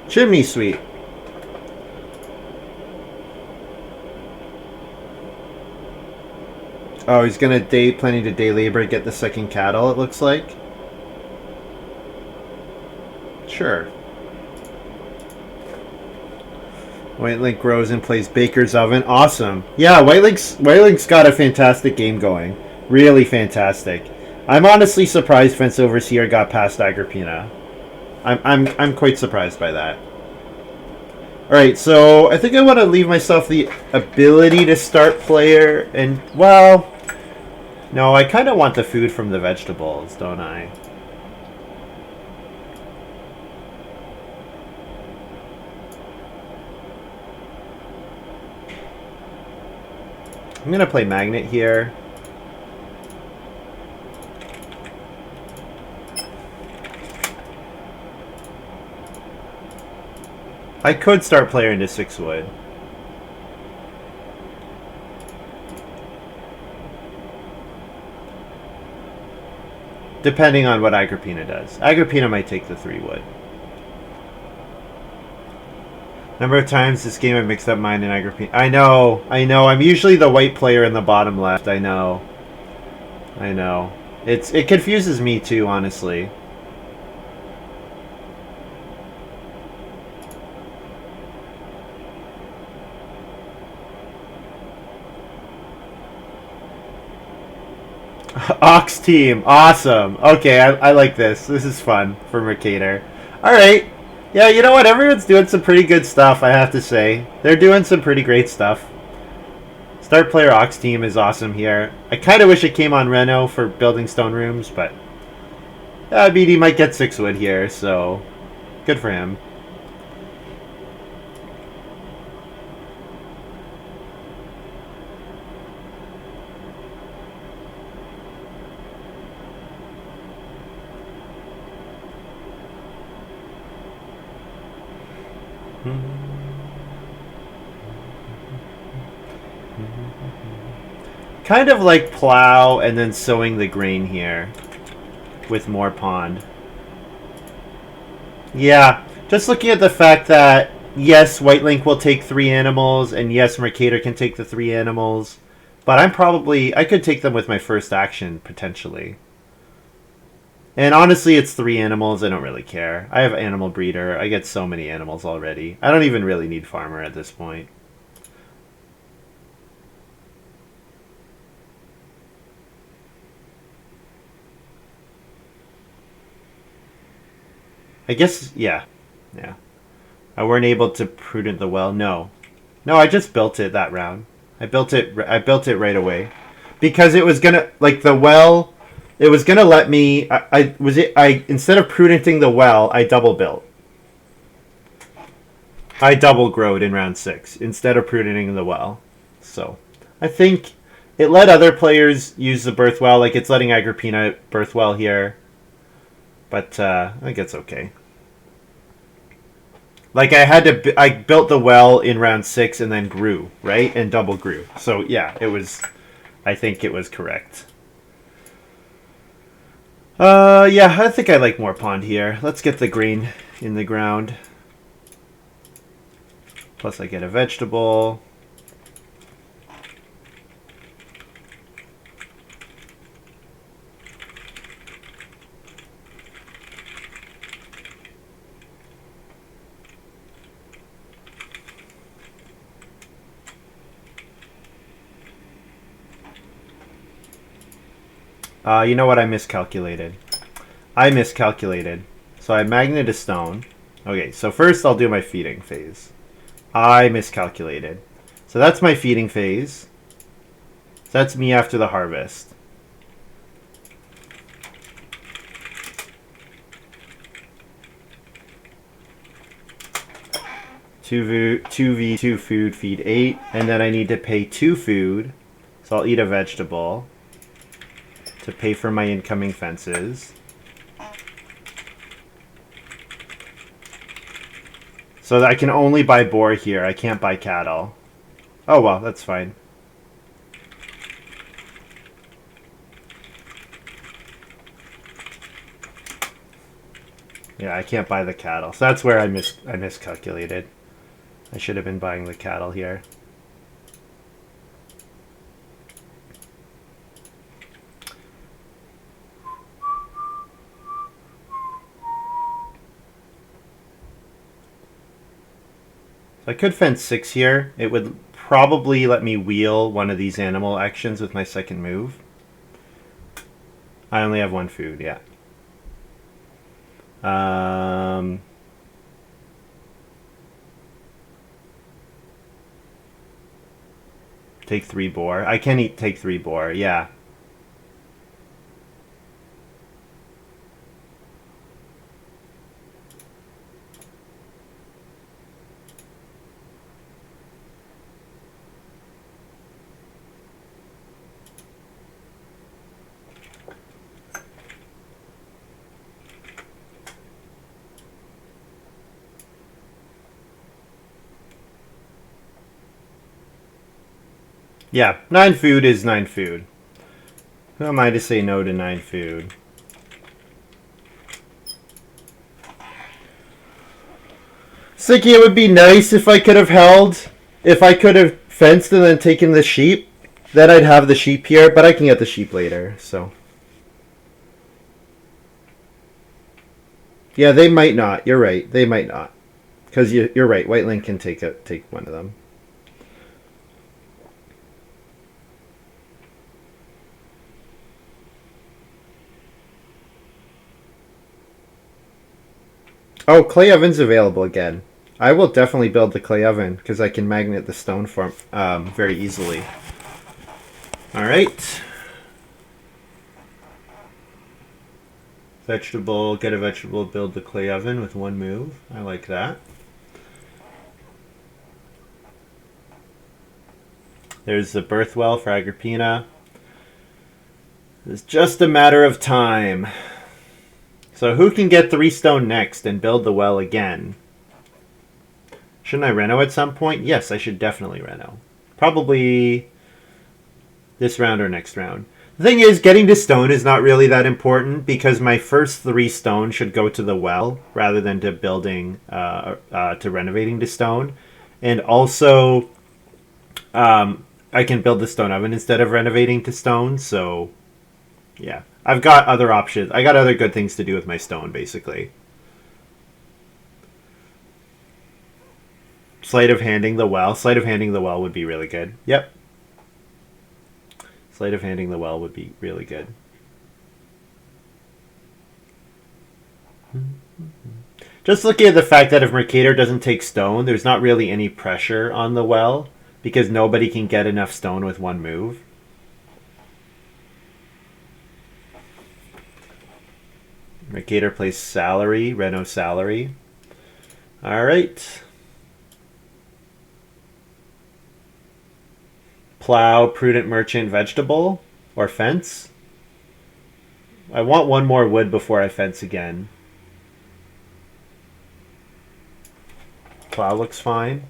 Chimney sweep. Oh, he's gonna planning to day labor, get the second cattle, it looks like. Sure. White Link grows and plays Baker's Oven. Awesome. Yeah, White Link's got a fantastic game going. Really fantastic. I'm honestly surprised Fence Overseer got past Agrippina. I'm quite surprised by that. Alright, so I think I want to leave myself the ability to start player and, well, no, I kind of want the food from the vegetables, don't I? I'm going to play Magnet here. I could start player into 6 wood. Depending on what Agrippina does. Agrippina might take the 3 wood. Number of times this game I mixed up mine and Agrippina. I know. I'm usually the white player in the bottom left. I know. It confuses me too, honestly. Ox team, awesome. Okay, I like this. This is fun for Mercator. Alright. Yeah, you know what? Everyone's doing some pretty good stuff, I have to say. They're doing some pretty great stuff. Start player Ox team is awesome here. I kind of wish it came on Reno for building stone rooms, but I mean, he might get 6 wood here, so good for him. Kind of like plow and then sowing the grain here with more pond. Yeah, just looking at the fact that yes, White Link will take 3 animals and yes, Mercator can take the 3 animals, but I could take them with my first action potentially. And honestly, it's 3 animals. I don't really care. I have Animal Breeder. I get so many animals already. I don't even really need Farmer at this point. I guess, yeah. I weren't able to prudent the well. No, I just built it that round. I built it right away because it was gonna like the well. It was gonna let me. I instead of prudenting the well, I double built. I double growed in round 6 instead of prudenting the well. So I think it let other players use the birth well, like it's letting Agrippina birth well here. But I think it's okay. Like I built the well in round 6 and then grew, right? And double grew. So yeah, I think it was correct. Yeah, I think I like more pond here. Let's get the green in the ground. Plus I get a vegetable. You know what? I miscalculated. So I magnet a stone. Okay, so first I'll do my feeding phase. I miscalculated. So that's my feeding phase. So that's me after the harvest. Two food, feed 8. And then I need to pay 2 food. So I'll eat a vegetable to pay for my incoming fences. So I can only buy boar here. I can't buy cattle. Oh well, that's fine. Yeah, I can't buy the cattle. So that's where I miscalculated. I should have been buying the cattle here. So I could fence 6 here. It would probably let me wheel one of these animal actions with my second move. I only have 1 food, yeah. Take 3 boar. I can take 3 boar, yeah. Yeah, 9 food is 9 food. Who am I to say no to 9 food? Thinking it would be nice if I could have held, if I could have fenced and then taken the sheep. Then I'd have the sheep here, but I can get the sheep later, so. Yeah, they might not. You're right. They might not. Because you're right. White Link can take one of them. Oh, clay oven's available again. I will definitely build the clay oven because I can magnet the stone form very easily. All right. Vegetable, get a vegetable, build the clay oven with 1 move. I like that. There's the birth well for Agrippina. It's just a matter of time. So who can get 3 stone next and build the well again? Shouldn't I reno at some point? Yes, I should definitely reno. Probably this round or next round. The thing is, getting to stone is not really that important because my first 3 stone should go to the well rather than to building, to renovating to stone. And also, I can build the stone oven instead of renovating to stone, so yeah. I've got other options. I got other good things to do with my stone, basically. Sleight of handing the well. Sleight of handing the well would be really good. Yep. Sleight of handing the well would be really good. Just looking at the fact that if Mercator doesn't take stone, there's not really any pressure on the well because nobody can get enough stone with 1 move. Mercator plays salary, reno salary. All right. Plow, prudent merchant, vegetable, or fence. I want 1 more wood before I fence again. Plow looks fine.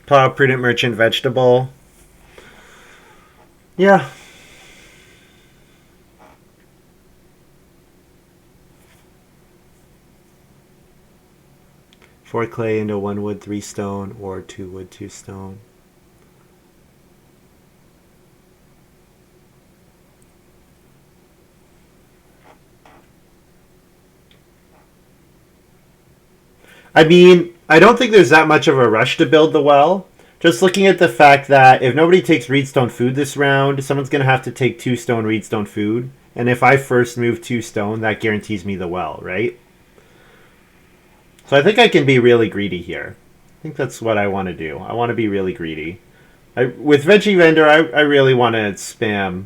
Plow, prudent merchant, vegetable. Yeah. Four clay into 1 wood, 3 stone, or 2 wood, 2 stone. I mean, I don't think there's that much of a rush to build the well. Just looking at the fact that if nobody takes reedstone food this round, someone's going to have to take 2 stone reedstone food. And if I first move 2 stone, that guarantees me the well, right? So I think I can be really greedy here. I think that's what I want to do. I want to be really greedy. With Veggie Vendor, I really want to spam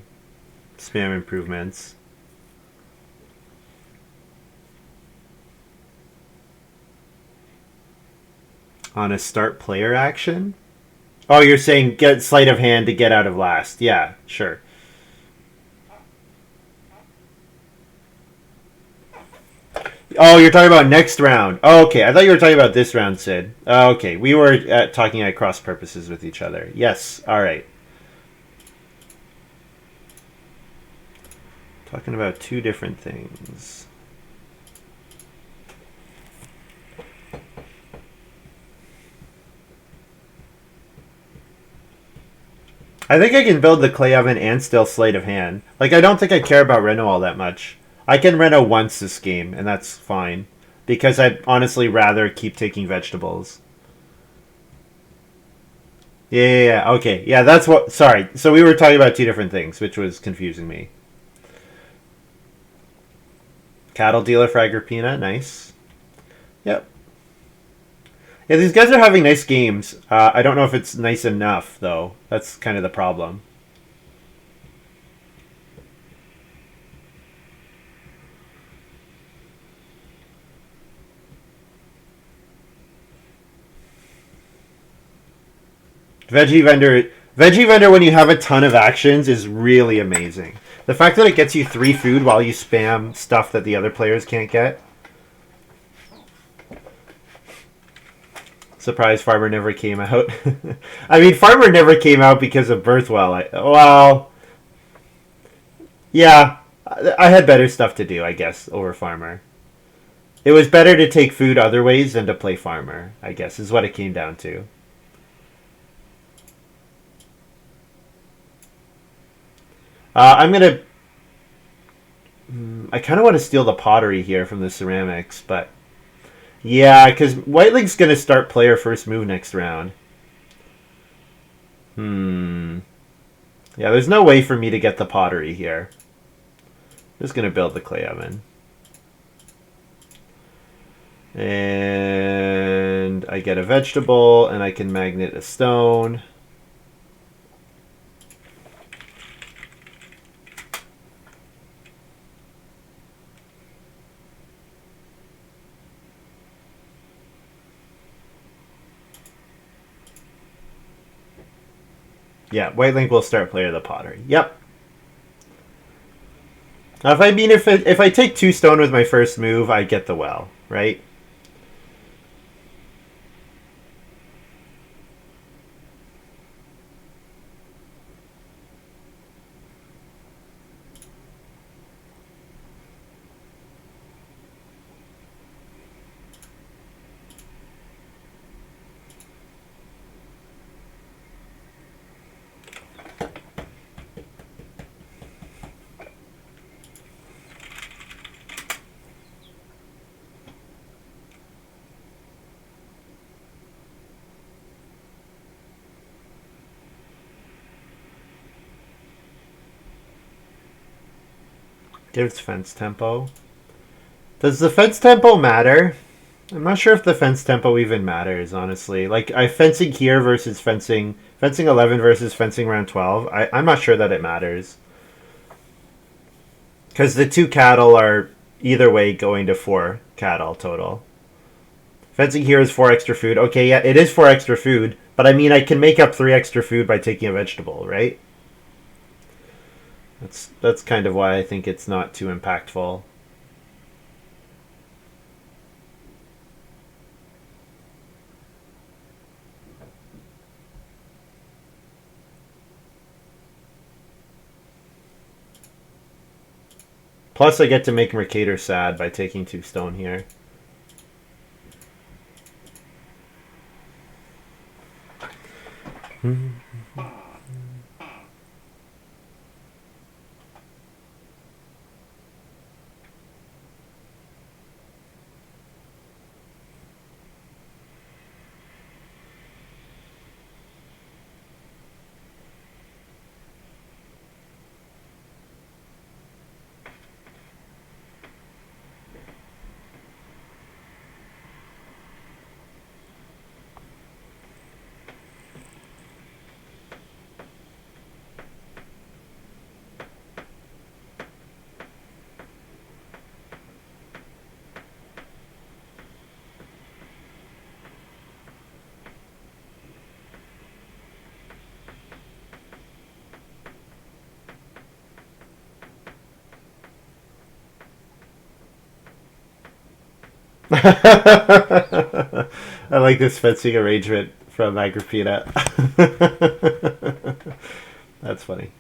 improvements. On a start player action? Oh, you're saying get sleight of hand to get out of last. Yeah, sure. Oh, you're talking about next round. Oh, okay, I thought you were talking about this round, Sid. Oh, okay, we were talking at cross purposes with each other. Yes, all right. Talking about two different things. I think I can build the clay oven and still sleight of hand. Like, I don't think I care about Reno all that much. I can Reno once this game, and that's fine. Because I'd honestly rather keep taking vegetables. Yeah, okay. Yeah, that's what. Sorry. So we were talking about two different things, which was confusing me. Cattle dealer for Agrippina. Nice. Yep. Yeah, these guys are having nice games. I don't know if it's nice enough, though. That's kind of the problem. Veggie vendor when you have a ton of actions is really amazing. The fact that it gets you 3 food while you spam stuff that the other players can't get. Surprise Farmer never came out. I mean, Farmer never came out because of Birthwell. Well, yeah, I had better stuff to do, I guess, over Farmer. It was better to take food other ways than to play Farmer, I guess, is what it came down to. I'm gonna. I kind of want to steal the pottery here from the ceramics, but yeah, because Whiteling's gonna start player first move next round. Hmm. Yeah, there's no way for me to get the pottery here. Just gonna build the clay oven. And I get a vegetable, and I can magnet a stone. Yeah, Whitelink will start player the pottery. Yep. Now, if I take 2 stone with my first move, I get the well, right? Gives fence tempo. Does the fence tempo matter? I'm not sure if the fence tempo even matters, honestly. Like, I fencing here versus fencing 11 versus fencing round 12. I'm not sure that it matters. Because the 2 cattle are either way going to 4 cattle total. Fencing here is 4 extra food. Okay, yeah, it is 4 extra food, but I mean, I can make up 3 extra food by taking a vegetable, right? That's kind of why I think it's not too impactful. Plus, I get to make Mercator sad by taking 2 stone here. I like this fencing arrangement from Agrippina. That's funny.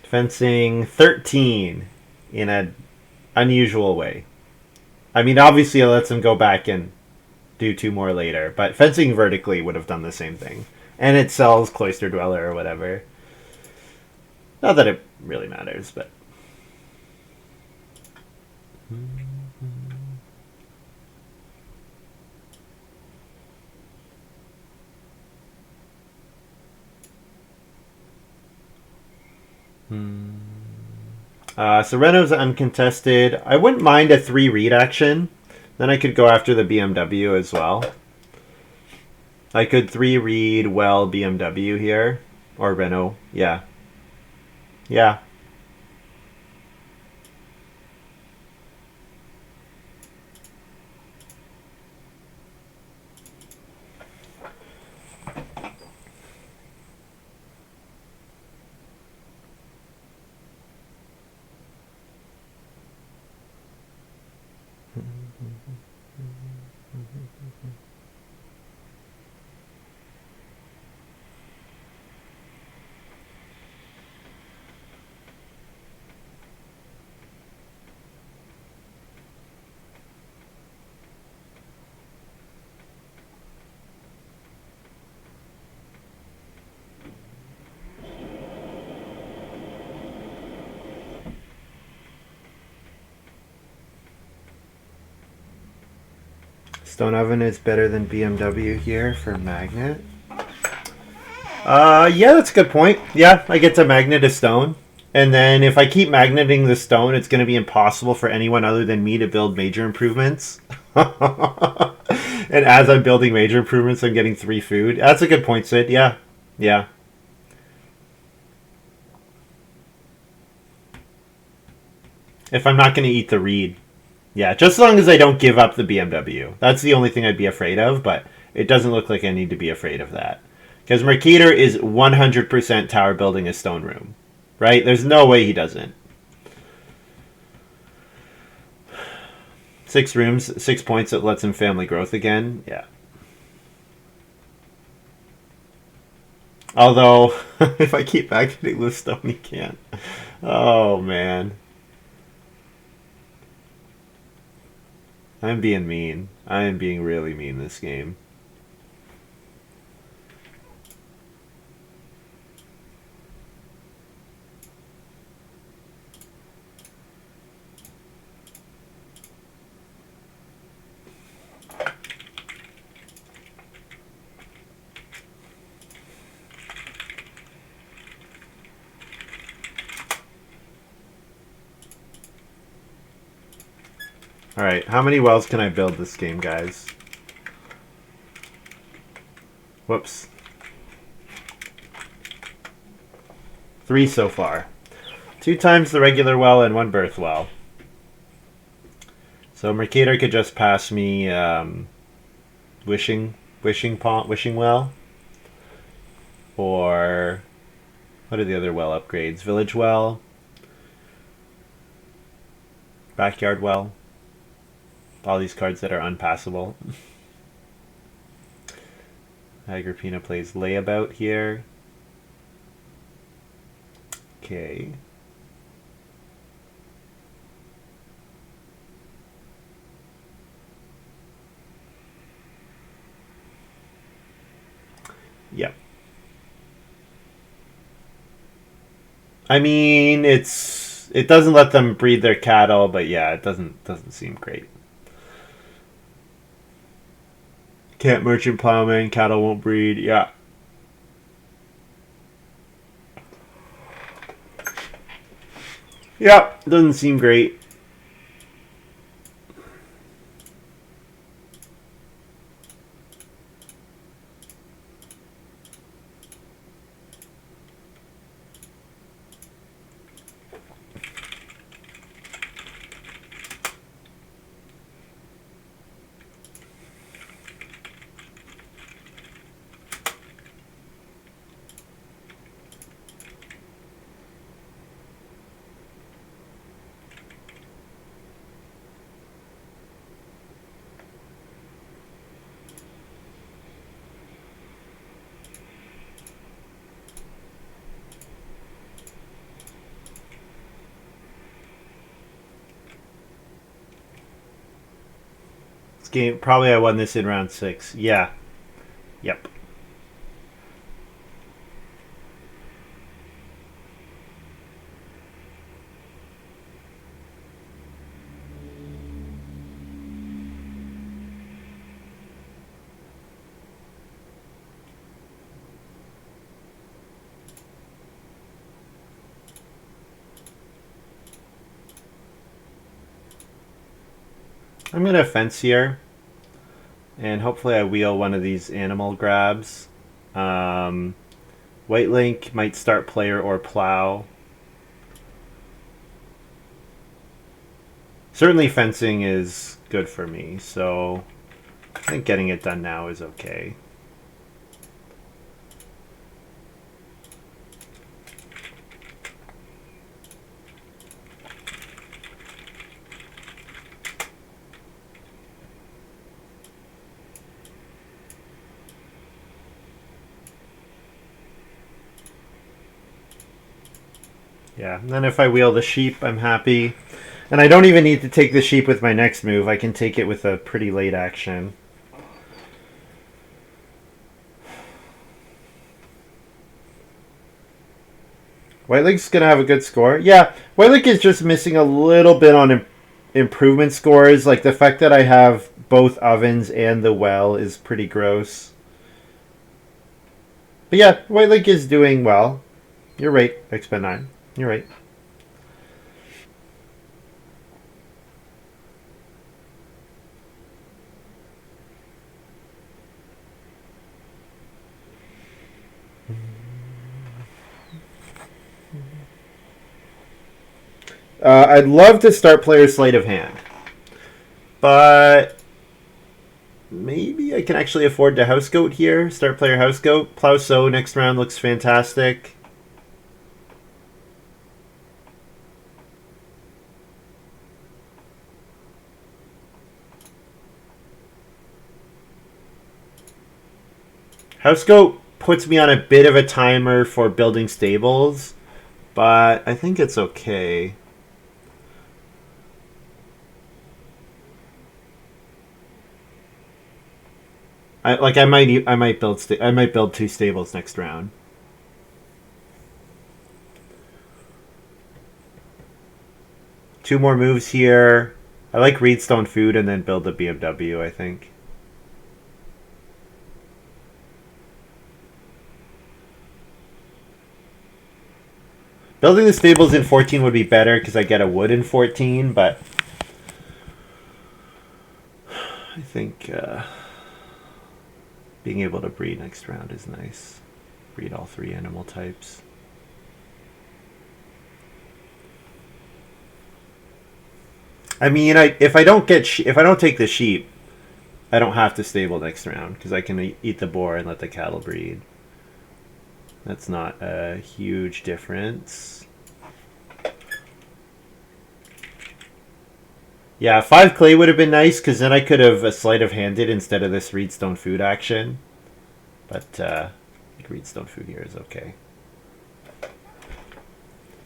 Fencing 13 in an unusual way. I mean, obviously, it lets them go back and do two more later, but fencing vertically would have done the same thing. And it sells Cloister Dweller or whatever. Not that it really matters, but. Sereno's uncontested. I wouldn't mind a 3 read action. Then I could go after the BMW as well. I could 3 read well BMW here. Or Renault. Yeah. Yeah. Stone Oven is better than BMW here for magnet. Yeah, that's a good point. Yeah, I get to magnet a stone. And then if I keep magneting the stone, it's going to be impossible for anyone other than me to build major improvements. And as I'm building major improvements, I'm getting 3 food. That's a good point, Sid. Yeah. Yeah. If I'm not going to eat the reed. Yeah, just as long as I don't give up the BMW. That's the only thing I'd be afraid of, but it doesn't look like I need to be afraid of that. Because Mercator is 100% tower building a stone room. Right? There's no way he doesn't. 6 rooms, 6 points that lets him family growth again. Yeah. Although, if I keep activating the stone, he can't. Oh, man. I'm being mean. I am being really mean this game. Alright, how many wells can I build this game, guys? Whoops. 3 so far. 2 times the regular well and 1 birth well. So Mercator could just pass me wishing well. Or what are the other well upgrades? Village well. Backyard well. All these cards that are unpassable. Agrippina plays Layabout here. Okay. Yep. I mean, it doesn't let them breed their cattle, but yeah, it doesn't seem great. Can't merchant plowman, cattle won't breed. Yeah. Yeah, doesn't seem great. This game, probably I won this in round 6. Yeah. Yep. I'm going to fence here. And hopefully I wheel one of these animal grabs. White Link might start player or plow. Certainly fencing is good for me, so I think getting it done now is okay. Yeah, and then if I wheel the sheep, I'm happy. And I don't even need to take the sheep with my next move. I can take it with a pretty late action. White Lake's going to have a good score. Yeah, White Lake is just missing a little bit on improvement scores. Like the fact that I have both ovens and the well is pretty gross. But yeah, White Lake is doing well. You're right, expend 9. You're right. I'd love to start player sleight of hand, but maybe I can actually afford to house goat here. Start player house goat. Plow sow next round looks fantastic. House goat puts me on a bit of a timer for building stables, but I think it's okay. I might build 2 stables next round. Two more moves here. I like Reedstone food and then build the BMW, I think. Building the stables in 14 would be better because I get a wood in 14, but I think being able to breed next round is nice. Breed all 3 animal types. I mean, if I don't take the sheep, I don't have to stable next round because I can eat the boar and let the cattle breed. That's not a huge difference. Yeah, 5 clay would have been nice because then I could have a sleight of handed instead of this Reedstone food action. But Reedstone food here is okay.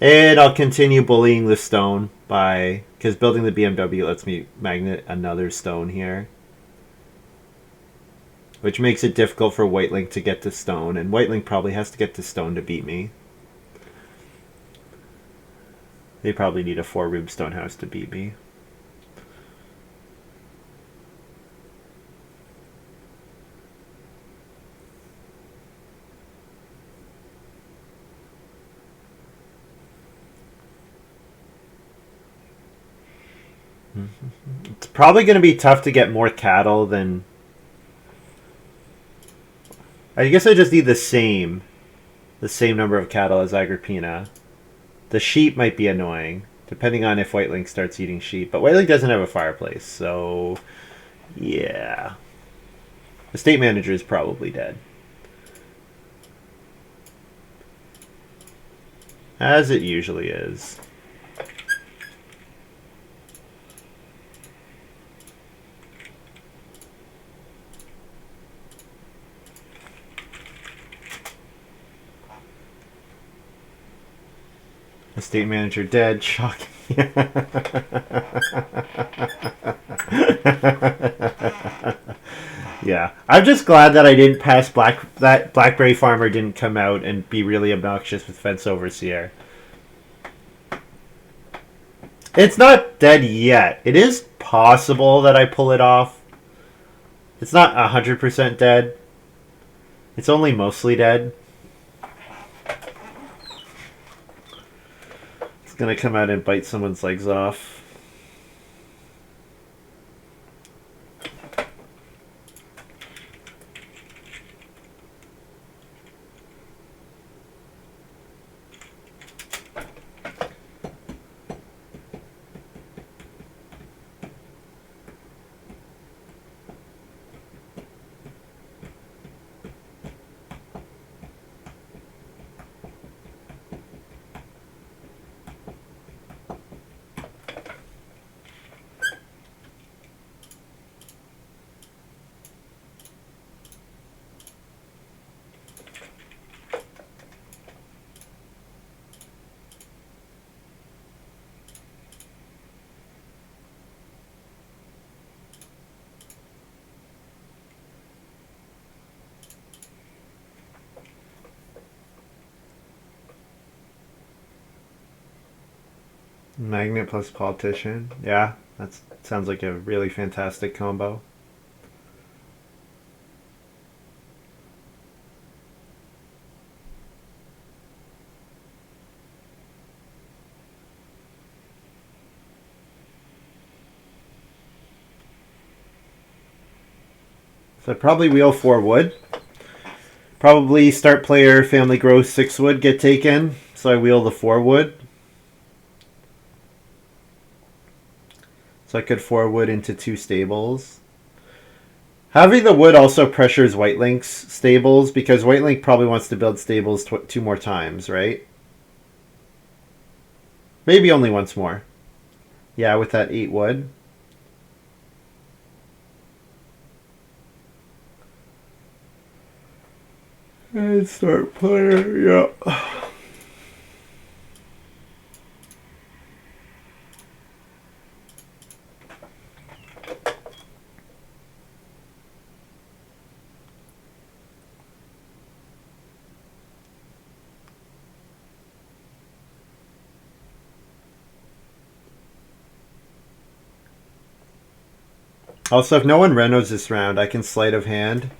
And I'll continue bullying the stone because building the BMW lets me magnet another stone here. Which makes it difficult for White Link to get to stone, and White Link probably has to get to stone to beat me. They probably need a 4-room stone house to beat me. It's probably going to be tough to get more cattle than... I guess I just need the same number of cattle as Agrippina. The sheep might be annoying, depending on if White Link starts eating sheep. But White Link doesn't have a fireplace, so... yeah. The state manager is probably dead. As it usually is. Estate manager dead. Shocking. I'm just glad that I didn't pass that Blackberry Farmer didn't come out and be really obnoxious with Fence Overseer. It's not dead yet. It is possible that I pull it off. It's not 100% dead. It's only mostly dead. It's gonna come out and bite someone's legs off. Magnet plus Politician. Yeah, that sounds like a really fantastic combo. So I'd probably wheel 4 wood. Probably start player family growth 6 wood get taken. So I wheel the 4 wood. So I could 4 wood into 2 stables. Having the wood also pressures White Link's stables because White Link probably wants to build stables 2 more times, right? Maybe only once more. Yeah, with that 8 wood. And start player, yeah. Also, if no one renos this round, I can sleight of hand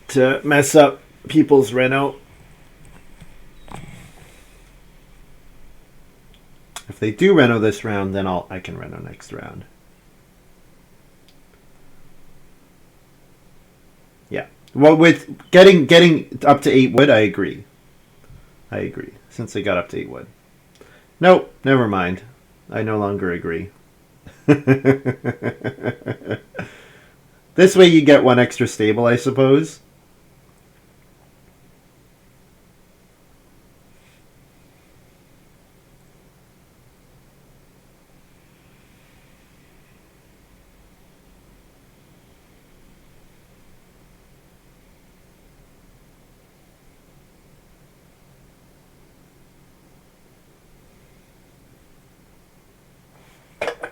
to mess up people's reno. If they do reno this round, then I can reno next round. Yeah. Well, with getting up to 8 wood, I agree. Since they got up to 8 wood. Nope, never mind. I no longer agree. This way you get 1 extra stable, I suppose.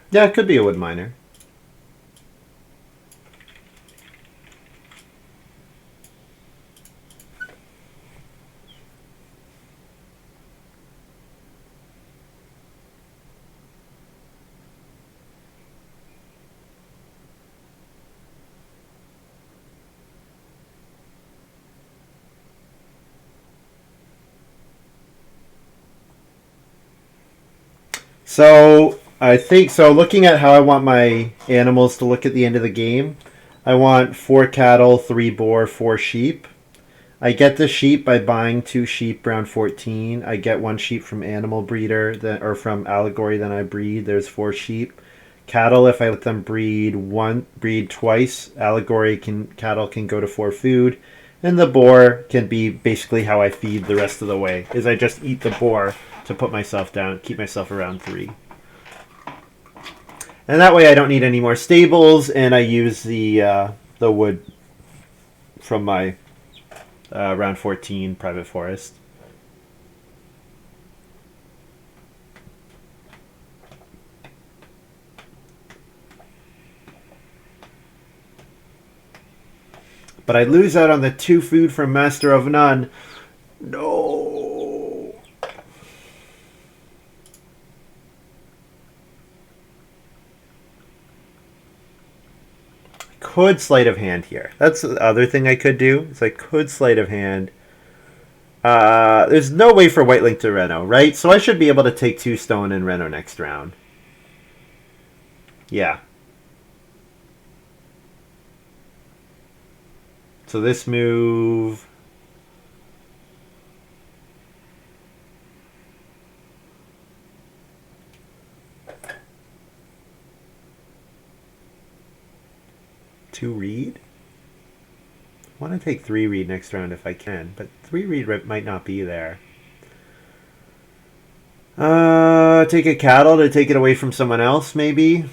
Yeah, it could be a wood miner. So I think so. Looking at how I want my animals to look at the end of the game, I want 4 cattle, 3 boar, 4 sheep. I get the sheep by buying 2 sheep round 14. I get 1 sheep from Animal Breeder or from Allegory. Then I breed. There's 4 sheep. Cattle, if I let them breed twice. Cattle can go to 4 food, and the boar can be basically how I feed the rest of the way. Is I just eat the boar to put myself down, keep myself around 3. And that way I don't need any more stables, and I use the wood from my round 14 private forest. But I lose out on the 2 food from Master of None. No. Could sleight of hand here. That's the other thing I could do. Is I could sleight of hand. There's no way for White Link to Reno, right? So I should be able to take 2 stone and Reno next round. Yeah. So this move... Two read? I want to take 3 read next round if I can, but 3 read might not be there. Take a cattle to take it away from someone else, maybe.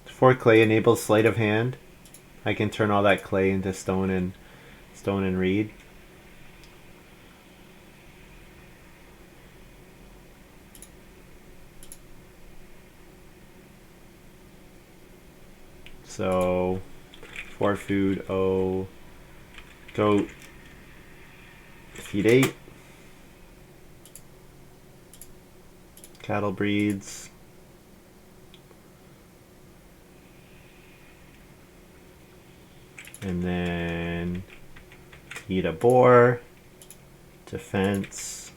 For clay enables sleight of hand. I can turn all that clay into stone and reed. So 4 food, goat, feed 8, cattle breeds, and then eat a boar, defense,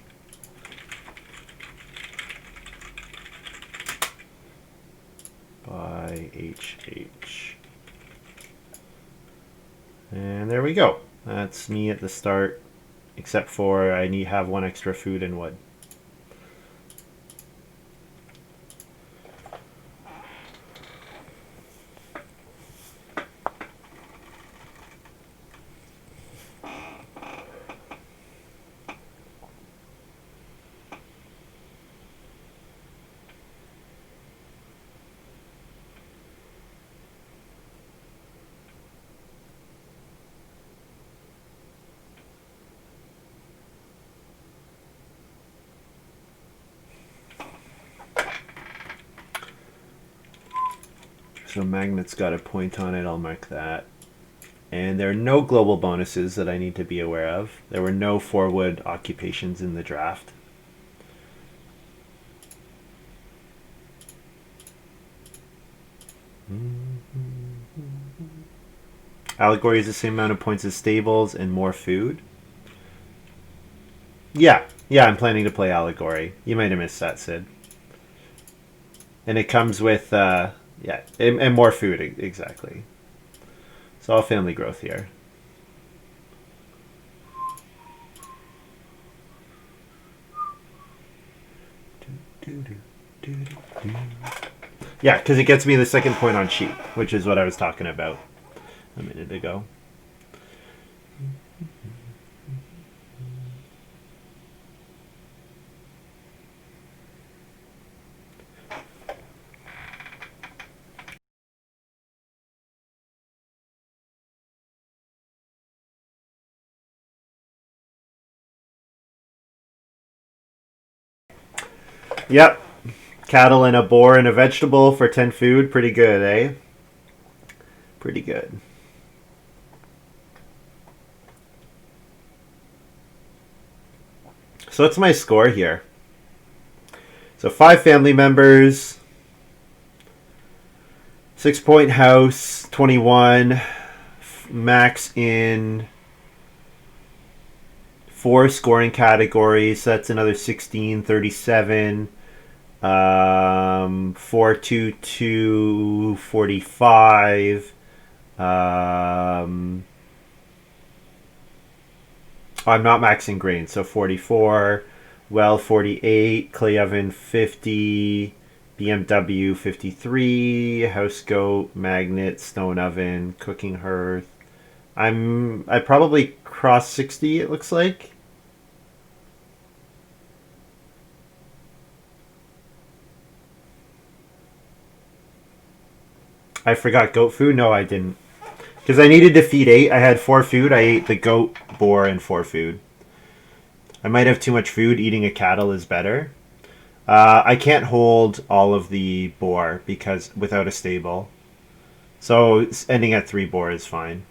by HH. And there we go. That's me at the start, except for I have 1 extra food and wood. So Magnet's got a point on it, I'll mark that. And there are no global bonuses that I need to be aware of. There were no 4 wood occupations in the draft. Allegory is the same amount of points as stables and more food. Yeah, I'm planning to play Allegory. You might have missed that, Sid. And it comes with, yeah, and more food, exactly. It's all family growth here. Yeah, because it gets me the 2nd point on sheep, which is what I was talking about a minute ago. Yep. Cattle and a boar and a vegetable for 10 food. Pretty good, eh? Pretty good. So what's my score here? So 5 family members, 6-point house, 21, max in 4 scoring categories. So that's another 16, 37. 422 45. I'm not maxing grain, so 44. Well, 48. Clay oven 50. BMW 53. House goat, magnet, stone oven, cooking hearth. I probably crossed 60. It looks like. I forgot goat food? No, I didn't. Because I needed to feed 8. I had 4 food. I ate the goat, boar, and 4 food. I might have too much food. Eating a cattle is better. I can't hold all of the boar because without a stable. So ending at 3 boar is fine.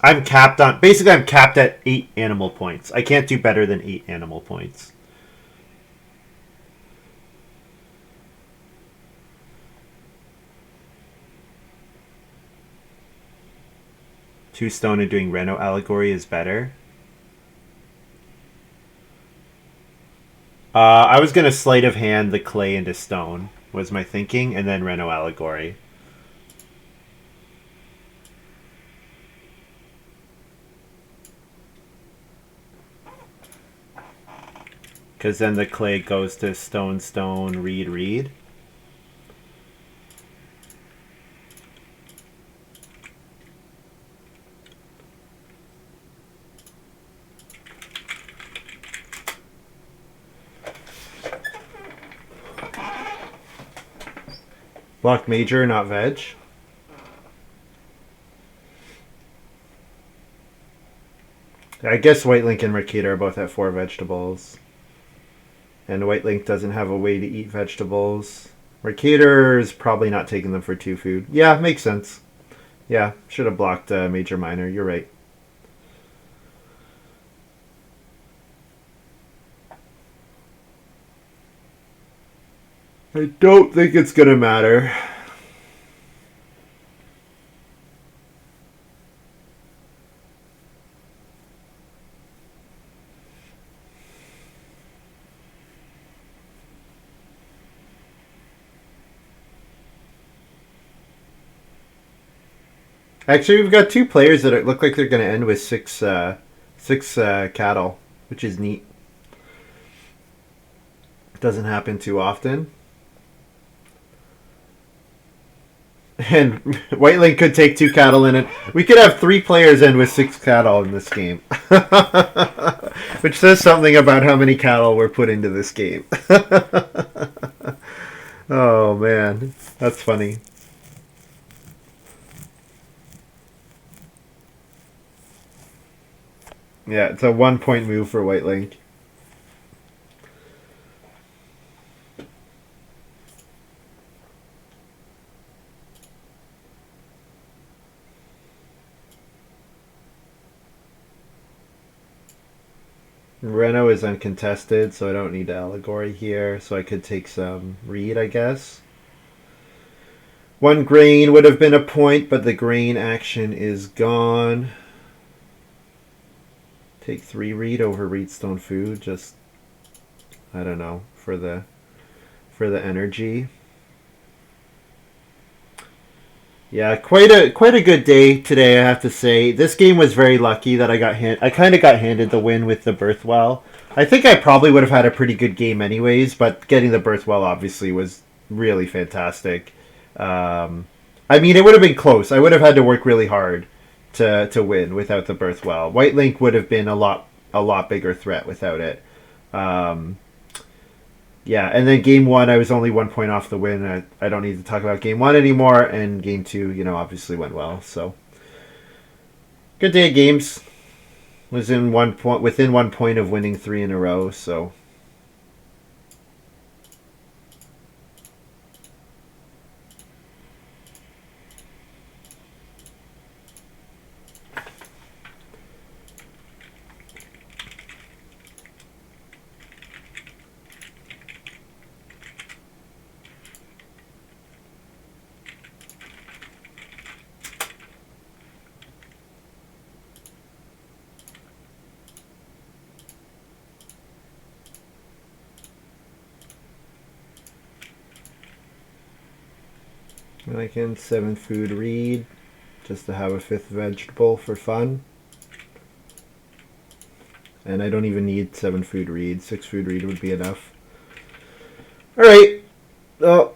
I'm capped on. Basically, I'm capped at 8 animal points. I can't do better than 8 animal points. Two stone and doing Reno allegory is better. I was gonna sleight of hand the clay into stone was my thinking, and then Reno allegory. Because then the clay goes to stone, stone, reed, reed. Block major, not veg. I guess White Link and Mercator are both at 4 vegetables. And White Link doesn't have a way to eat vegetables. Mercator is probably not taking them for 2 food. Yeah, makes sense. Yeah, should have blocked major minor. You're right. I don't think it's going to matter. Actually, we've got 2 players that look like they're going to end with 6 cattle, which is neat. It doesn't happen too often. And White Link could take 2 cattle in it. We could have 3 players end with 6 cattle in this game. Which says something about how many cattle were put into this game. Oh, man. That's funny. Yeah, it's a 1-point move for White Link. Reno is uncontested, so I don't need allegory here. So I could take some reed, I guess. 1 grain would have been a point, but the grain action is gone. Take 3 reed over reedstone food. Just, I don't know, for the energy. Yeah, quite a good day today, I have to say. This game was very lucky that I kind of got handed the win with the Birthwell. I think I probably would have had a pretty good game anyways, but getting the Birthwell obviously was really fantastic. I mean, it would have been close. I would have had to work really hard to win without the Birthwell. White Link would have been a lot bigger threat without it. Yeah, and then game 1, I was only 1 point off the win. I don't need to talk about game 1 anymore, and game 2, obviously went well. So, good day of games. Was within 1 point of winning 3 in a row. So, I can 7 food reed just to have a 5th vegetable for fun. And I don't even need 7 food reed. 6 food reed would be enough. Alright. Oh.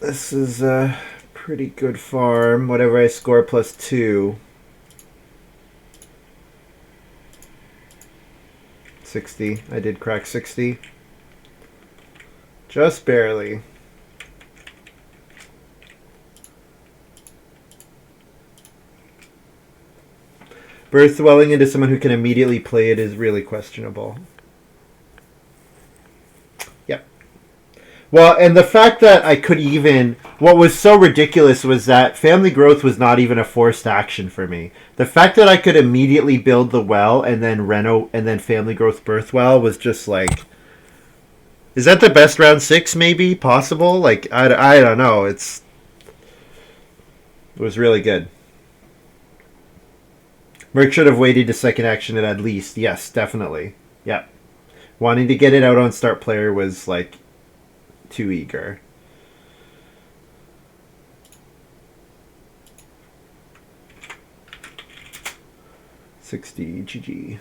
This is a pretty good farm. Whatever I score plus 2. 60. I did crack 60. Just barely. Birth dwelling into someone who can immediately play it is really questionable. Yep. Well, and the fact that I could even... What was so ridiculous was that family growth was not even a forced action for me. The fact that I could immediately build the well and then family growth birth well was just like... Is that the best round 6 maybe possible? Like, I don't know. It was really good. Merc should have waited to second action it at least. Yes, definitely. Yep. Wanting to get it out on start player was like too eager. $60 GG.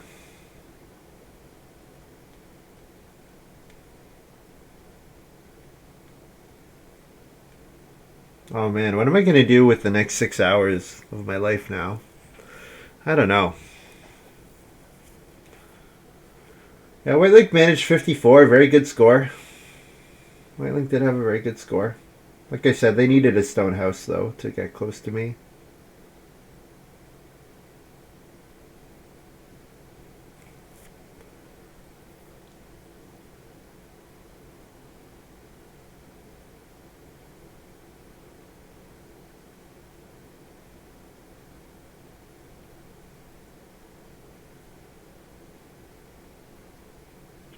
Oh man, what am I going to do with the next 6 hours of my life now? I don't know. Yeah, Whitelink managed 54, very good score. Whitelink did have a very good score. Like I said, they needed a stone house though to get close to me.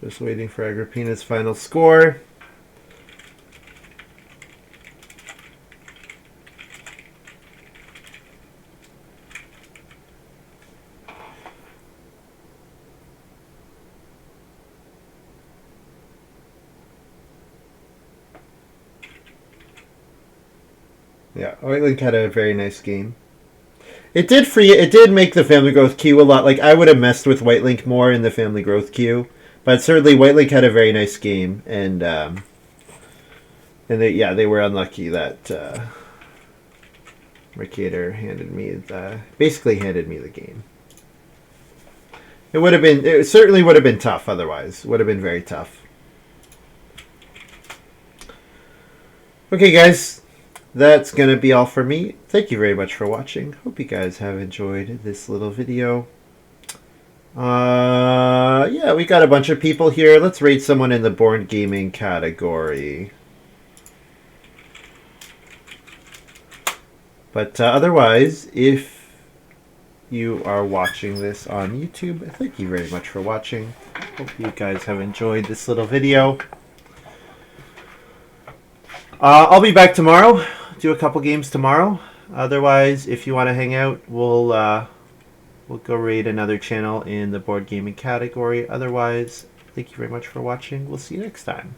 Just waiting for Agrippina's final score. Yeah, Whitelink had a very nice game. It did make the family growth queue a lot. Like, I would have messed with Whitelink more in the family growth queue. But certainly, Whitelink had a very nice game, and they were unlucky that Mercator basically handed me the game. It certainly would have been tough otherwise. Would have been very tough. Okay, guys, that's gonna be all for me. Thank you very much for watching. Hope you guys have enjoyed this little video. Yeah, we got a bunch of people here. Let's rate someone in the board gaming category. But otherwise, if you are watching this on YouTube, thank you very much for watching. Hope you guys have enjoyed this little video. I'll be back tomorrow. Do a couple games tomorrow. Otherwise, if you want to hang out, we'll go raid another channel in the board gaming category. Otherwise, thank you very much for watching. We'll see you next time.